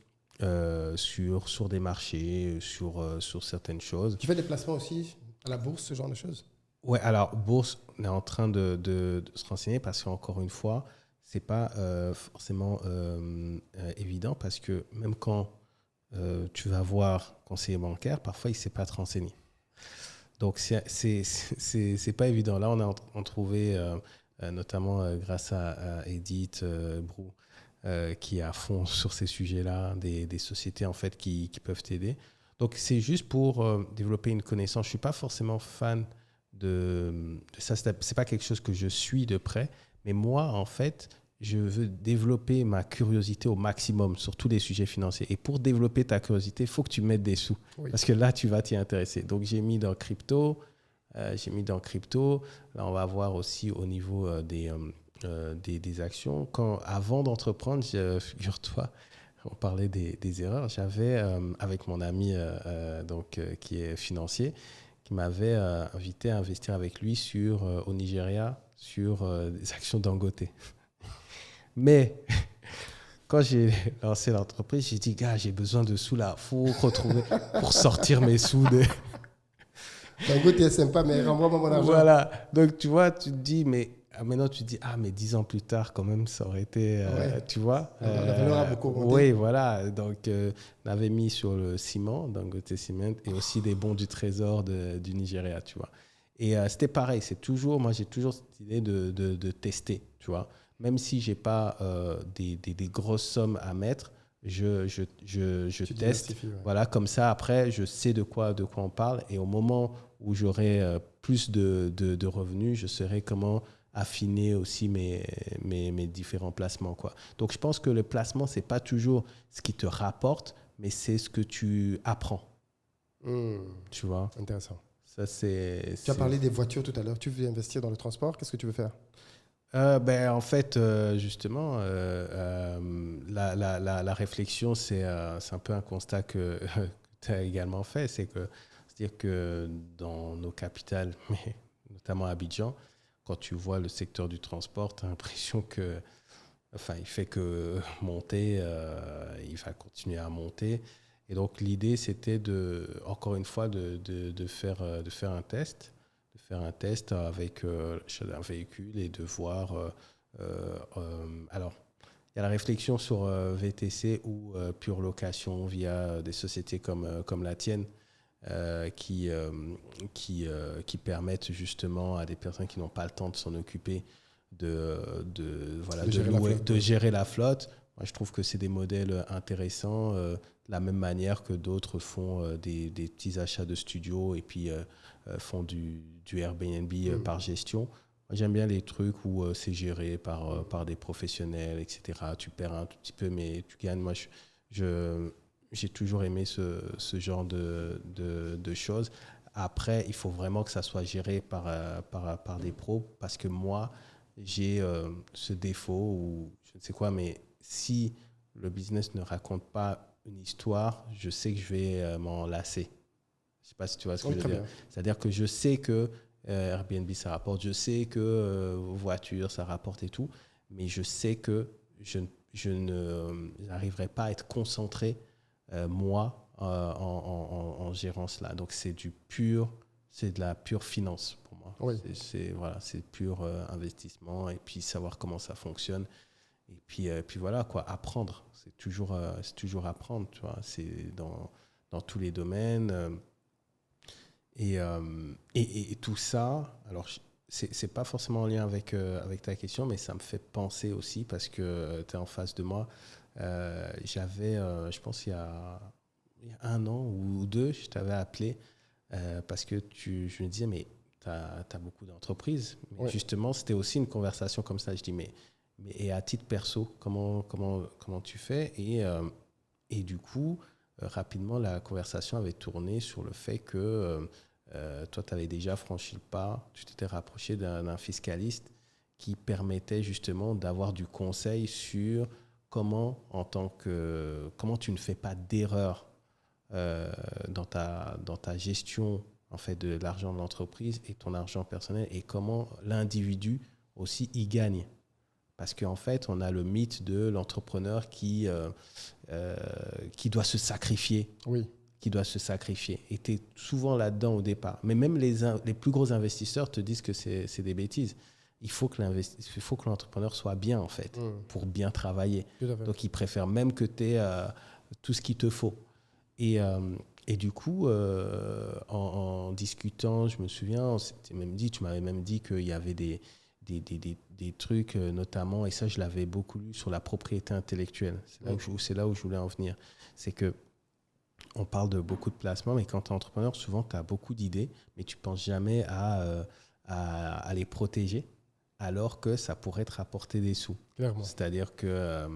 Speaker 2: sur des marchés, sur certaines choses.
Speaker 1: Tu fais des placements aussi À la bourse, ce genre de choses?
Speaker 2: Ouais, alors, bourse, on est en train de se renseigner parce qu'encore une fois, c'est pas forcément évident parce que même quand tu vas voir conseiller bancaire, parfois, il ne sait pas te renseigner. Donc, c'est pas évident. Là, on a trouvé, notamment grâce à Edith Brou, qui est à fond sur ces sujets-là, des sociétés en fait qui peuvent t'aider. Donc, c'est juste pour développer une connaissance. Je ne suis pas forcément fan de ça. Ce n'est pas quelque chose que je suis de près. Mais moi, en fait, je veux développer ma curiosité au maximum sur tous les sujets financiers. Et pour développer ta curiosité, il faut que tu mettes des sous. Oui. Parce que là, tu vas t'y intéresser. Donc, j'ai mis dans crypto. Là, on va voir aussi au niveau des actions. Avant d'entreprendre, figure-toi, on parlait des erreurs. J'avais, avec mon ami qui est financier, qui m'avait invité à investir avec lui au Nigeria sur des actions Dangote. Mais quand j'ai lancé l'entreprise, j'ai dit, gars, j'ai besoin de sous là. Il faut retrouver pour sortir mes sous.
Speaker 1: Dangote est sympa, mais renvoie-moi mon argent.
Speaker 2: Voilà. Donc, tu vois, tu te dis, mais maintenant, tu te dis, mais 10 ans plus tard, quand même, ça aurait été, tu vois.
Speaker 1: La valeur a beaucoup augmenté.
Speaker 2: Oui, voilà. Donc, on avait mis sur le ciment, Dangote Cement, et aussi des bons du trésor du Nigeria, tu vois. Et c'était pareil. Moi, j'ai toujours cette idée de tester, tu vois. Même si je n'ai pas des grosses sommes à mettre, je teste. Ouais. Voilà, comme ça, après, je sais de quoi on parle. Et au moment où j'aurai plus de revenus, je saurai comment affiner aussi mes différents placements, quoi. Donc, je pense que le placement, ce n'est pas toujours ce qui te rapporte, mais c'est ce que tu apprends. Tu vois?
Speaker 1: Intéressant.
Speaker 2: Ça,
Speaker 1: tu as parlé des voitures tout à l'heure. Tu veux investir dans le transport. Qu'est-ce que tu veux faire?
Speaker 2: En fait, justement, la réflexion, c'est un peu un constat que tu as également fait. C'est-à-dire que dans nos capitales, mais notamment à Abidjan, quand tu vois le secteur du transport, tu as l'impression que, il fait que monter, il va continuer à monter. Et donc, l'idée, c'était encore une fois, de faire un test. Faire un test avec un véhicule et de voir. Alors, il y a la réflexion sur VTC ou pure location via des sociétés comme la tienne qui permettent justement à des personnes qui n'ont pas le temps de s'en occuper de gérer la flotte. Moi, je trouve que c'est des modèles intéressants, de la même manière que d'autres font des petits achats de studios et puis font du Airbnb par gestion. Moi, j'aime bien les trucs où c'est géré par des professionnels, etc. Tu perds un tout petit peu, mais tu gagnes. Moi, j'ai toujours aimé ce genre de choses. Après, il faut vraiment que ça soit géré par des pros, parce que moi, j'ai ce défaut, ou je ne sais quoi, mais si le business ne raconte pas une histoire, je sais que je vais m'en lasser. Je ne sais pas si tu vois ce que je veux dire. C'est-à-dire que je sais que Airbnb, ça rapporte, je sais que voiture, ça rapporte et tout, mais je sais que je n'arriverai pas à être concentré, moi, en gérant cela. Donc, c'est de la pure finance pour moi.
Speaker 1: Oui.
Speaker 2: C'est pur investissement et puis savoir comment ça fonctionne. Et puis voilà, quoi, apprendre. C'est toujours apprendre, tu vois. C'est dans tous les domaines. Et tout ça, alors, c'est pas forcément en lien avec ta question, mais ça me fait penser aussi, parce que tu es en face de moi. J'avais, je pense, il y a 1 an ou 2, je t'avais appelé parce que je me disais, mais tu as beaucoup d'entreprises.
Speaker 1: Ouais.
Speaker 2: Justement, c'était aussi une conversation comme ça. Je dis, mais et à titre perso, comment tu fais? Et du coup, rapidement, la conversation avait tourné sur le fait que toi, tu avais déjà franchi le pas, tu t'étais rapproché d'un fiscaliste qui permettait justement d'avoir du conseil sur comment tu ne fais pas d'erreur dans ta gestion, en fait, de l'argent de l'entreprise et ton argent personnel, et comment l'individu aussi y gagne. Parce qu'en fait, on a le mythe de l'entrepreneur qui doit se sacrifier.
Speaker 1: Oui.
Speaker 2: qui doit se sacrifier. Et tu es souvent là-dedans au départ. Mais même les plus gros investisseurs te disent que c'est des bêtises. Il faut que l'entrepreneur soit bien, en fait, pour bien travailler. Donc, ils préfèrent même que tu aies tout ce qu'il te faut. Et du coup, en discutant, je me souviens, tu m'avais même dit qu'il y avait des trucs, notamment, et ça, je l'avais beaucoup lu, sur la propriété intellectuelle. C'est là où je voulais en venir. C'est que on parle de beaucoup de placements, mais quand tu es entrepreneur, souvent, tu as beaucoup d'idées, mais tu ne penses jamais à les protéger, alors que ça pourrait te rapporter des sous.
Speaker 1: Clairement.
Speaker 2: C'est-à-dire que,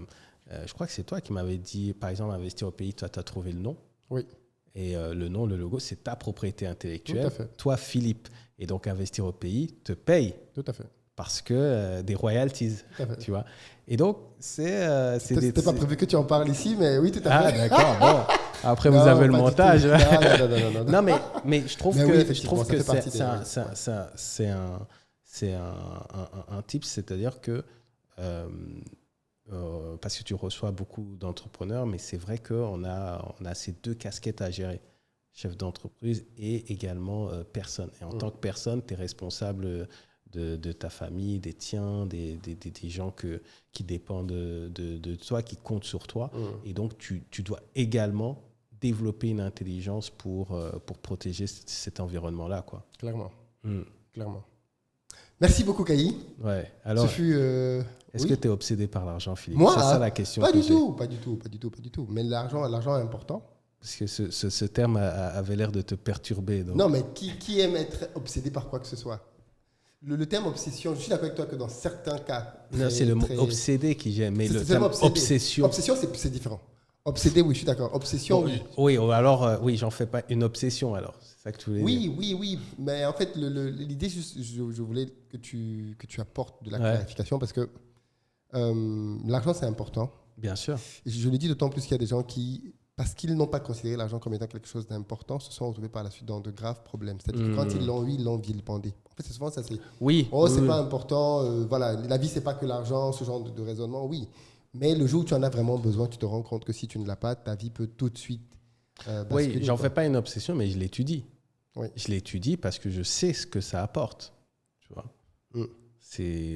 Speaker 2: je crois que c'est toi qui m'avais dit, par exemple, Investir au pays, toi, tu as trouvé le nom.
Speaker 1: Oui.
Speaker 2: Et le nom, le logo, c'est ta propriété intellectuelle.
Speaker 1: Tout à fait.
Speaker 2: Toi, Philippe. Et donc, Investir au pays te paye.
Speaker 1: Tout à fait.
Speaker 2: Parce que des royalties, tu vois. Et donc,
Speaker 1: C'était pas prévu que tu en parles ici, mais oui, tout à fait.
Speaker 2: Ah, d'accord. Bon. Après, vous avez le montage. Non, mais je trouve que c'est un tip, c'est-à-dire que parce que tu reçois beaucoup d'entrepreneurs, mais c'est vrai qu'on a ces deux casquettes à gérer, chef d'entreprise et également personne. Et en tant que personne, tu es responsable de ta famille, des tiens, des gens qui dépendent de toi, qui comptent sur toi. Et donc, tu dois également développer une intelligence pour protéger cet environnement-là, quoi.
Speaker 1: Clairement. Clairement. Merci beaucoup, Kayi.
Speaker 2: Ouais. Alors, est-ce que tu es obsédé par l'argent, Philippe?
Speaker 1: Moi,
Speaker 2: c'est ça la question.
Speaker 1: Pas du tout. Mais l'argent est important.
Speaker 2: Parce que ce terme avait l'air de te perturber. Donc.
Speaker 1: Non, mais qui aime être obsédé par quoi que ce soit? Le terme obsession, je suis d'accord avec toi que dans certains cas...
Speaker 2: Non, c'est le mot obsédé qui j'aime, mais le terme obsession...
Speaker 1: Obsession, c'est différent. Obsédé, oui, je suis d'accord. Obsession, oui.
Speaker 2: Oui, alors, oui, j'en fais pas une obsession, alors. C'est ça que tu voulais dire.
Speaker 1: Oui. Mais en fait, l'idée, je voulais que tu apportes de la clarification parce que l'argent, c'est important.
Speaker 2: Bien sûr.
Speaker 1: Et je le dis d'autant plus qu'il y a des gens qui, parce qu'ils n'ont pas considéré l'argent comme étant quelque chose d'important, se sont retrouvés par la suite dans de graves problèmes. C'est-à-dire que quand ils l'ont eu, ils l'ont vilipendé. En fait, c'est souvent ça, c'est...
Speaker 2: Oui.
Speaker 1: Oh, c'est pas important. Voilà, la vie, c'est pas que l'argent, ce genre de raisonnement, oui. Mais le jour où tu en as vraiment besoin, tu te rends compte que si tu ne l'as pas, ta vie peut tout de suite basculer.
Speaker 2: Oui, j'en fais pas une obsession, mais je l'étudie.
Speaker 1: Oui.
Speaker 2: Je l'étudie parce que je sais ce que ça apporte. Tu vois.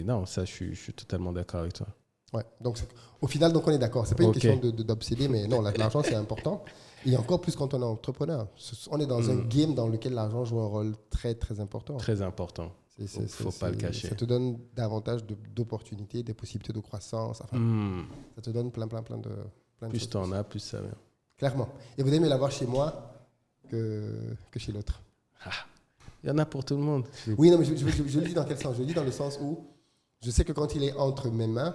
Speaker 2: Non, ça, je suis totalement d'accord avec toi.
Speaker 1: Ouais. Donc, au final, donc on est d'accord. C'est pas une question d'obséder, mais non, l'argent, c'est important. Et encore plus quand on est entrepreneur. On est dans un game dans lequel l'argent joue un rôle très, très important.
Speaker 2: Très important. Il ne faut pas le cacher.
Speaker 1: Ça te donne davantage d'opportunités, des possibilités de croissance. Enfin, ça te donne plein de
Speaker 2: plus tu en as, plus ça vient.
Speaker 1: Clairement. Et vous aimez l'avoir chez moi que chez l'autre.
Speaker 2: Il y en a pour tout le monde.
Speaker 1: Oui, non, mais je le dis dans quel sens? Je le dis dans le sens où je sais que quand il est entre mes mains,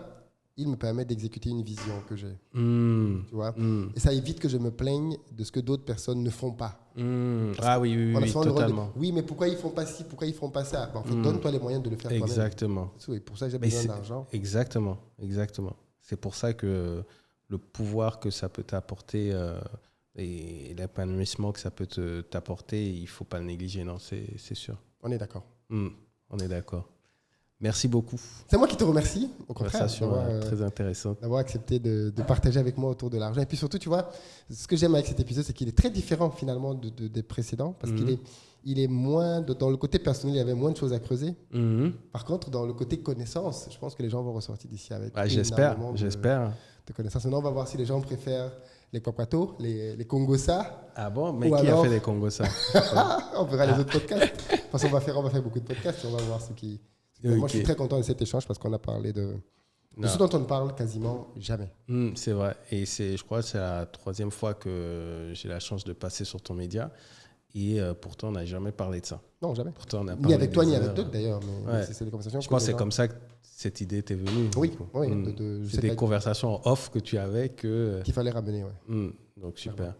Speaker 1: il me permet d'exécuter une vision que j'ai. Tu vois? Et ça évite que je me plaigne de ce que d'autres personnes ne font pas.
Speaker 2: Oui, totalement.
Speaker 1: Oui, mais pourquoi ils font pas ci, pourquoi ils font pas ça? En fait, donne-toi les moyens de le faire toi-même.
Speaker 2: Exactement.
Speaker 1: Et pour ça, j'ai besoin d'argent.
Speaker 2: Exactement. C'est pour ça que le pouvoir que ça peut t'apporter et l'épanouissement que ça peut t'apporter, il ne faut pas le négliger, non, c'est sûr.
Speaker 1: On est d'accord.
Speaker 2: On est d'accord. Merci beaucoup.
Speaker 1: C'est moi qui te remercie, au contraire.
Speaker 2: Conversation très intéressante.
Speaker 1: D'avoir accepté de partager avec moi autour de l'argent. Et puis surtout, tu vois, ce que j'aime avec cet épisode, c'est qu'il est très différent finalement des précédents, parce qu'il est moins, dans le côté personnel, il y avait moins de choses à creuser. Par contre, dans le côté connaissance, je pense que les gens vont ressortir d'ici avec
Speaker 2: j'espère.
Speaker 1: De connaissances. Maintenant, on va voir si les gens préfèrent les Kwakwato, les Congosa.
Speaker 2: Ah bon? Mais qui a fait les Congosa?
Speaker 1: On verra les autres podcasts. Parce qu'on va faire beaucoup de podcasts et on va voir ce qui... Moi, je suis très content de cet échange parce qu'on a parlé de ce dont on ne parle quasiment jamais.
Speaker 2: C'est vrai. Et je crois que c'est la 3e fois que j'ai la chance de passer sur ton média. Et pourtant, on n'a jamais parlé de ça.
Speaker 1: Non, jamais.
Speaker 2: Pourtant, on a
Speaker 1: ni avec toi, ni avec d'autres d'ailleurs. Mais c'est des conversations.
Speaker 2: Je pense que c'est comme ça que cette idée t'est venue.
Speaker 1: Oui.
Speaker 2: C'est des conversations off que tu avais
Speaker 1: qu'il fallait ramener.
Speaker 2: Donc, super.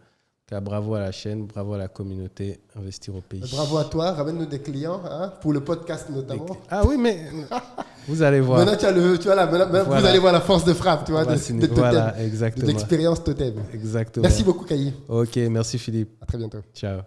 Speaker 2: Bravo à la chaîne, bravo à la communauté, Investir au pays.
Speaker 1: Bravo à toi, ramène-nous des clients, pour le podcast notamment.
Speaker 2: Ah oui, mais vous allez voir.
Speaker 1: Maintenant, vous allez voir la force de frappe, tu vois,
Speaker 2: exactement.
Speaker 1: de l'expérience totem.
Speaker 2: Exactement.
Speaker 1: Merci beaucoup, Kayi.
Speaker 2: Ok, merci Philippe.
Speaker 1: À très bientôt.
Speaker 2: Ciao.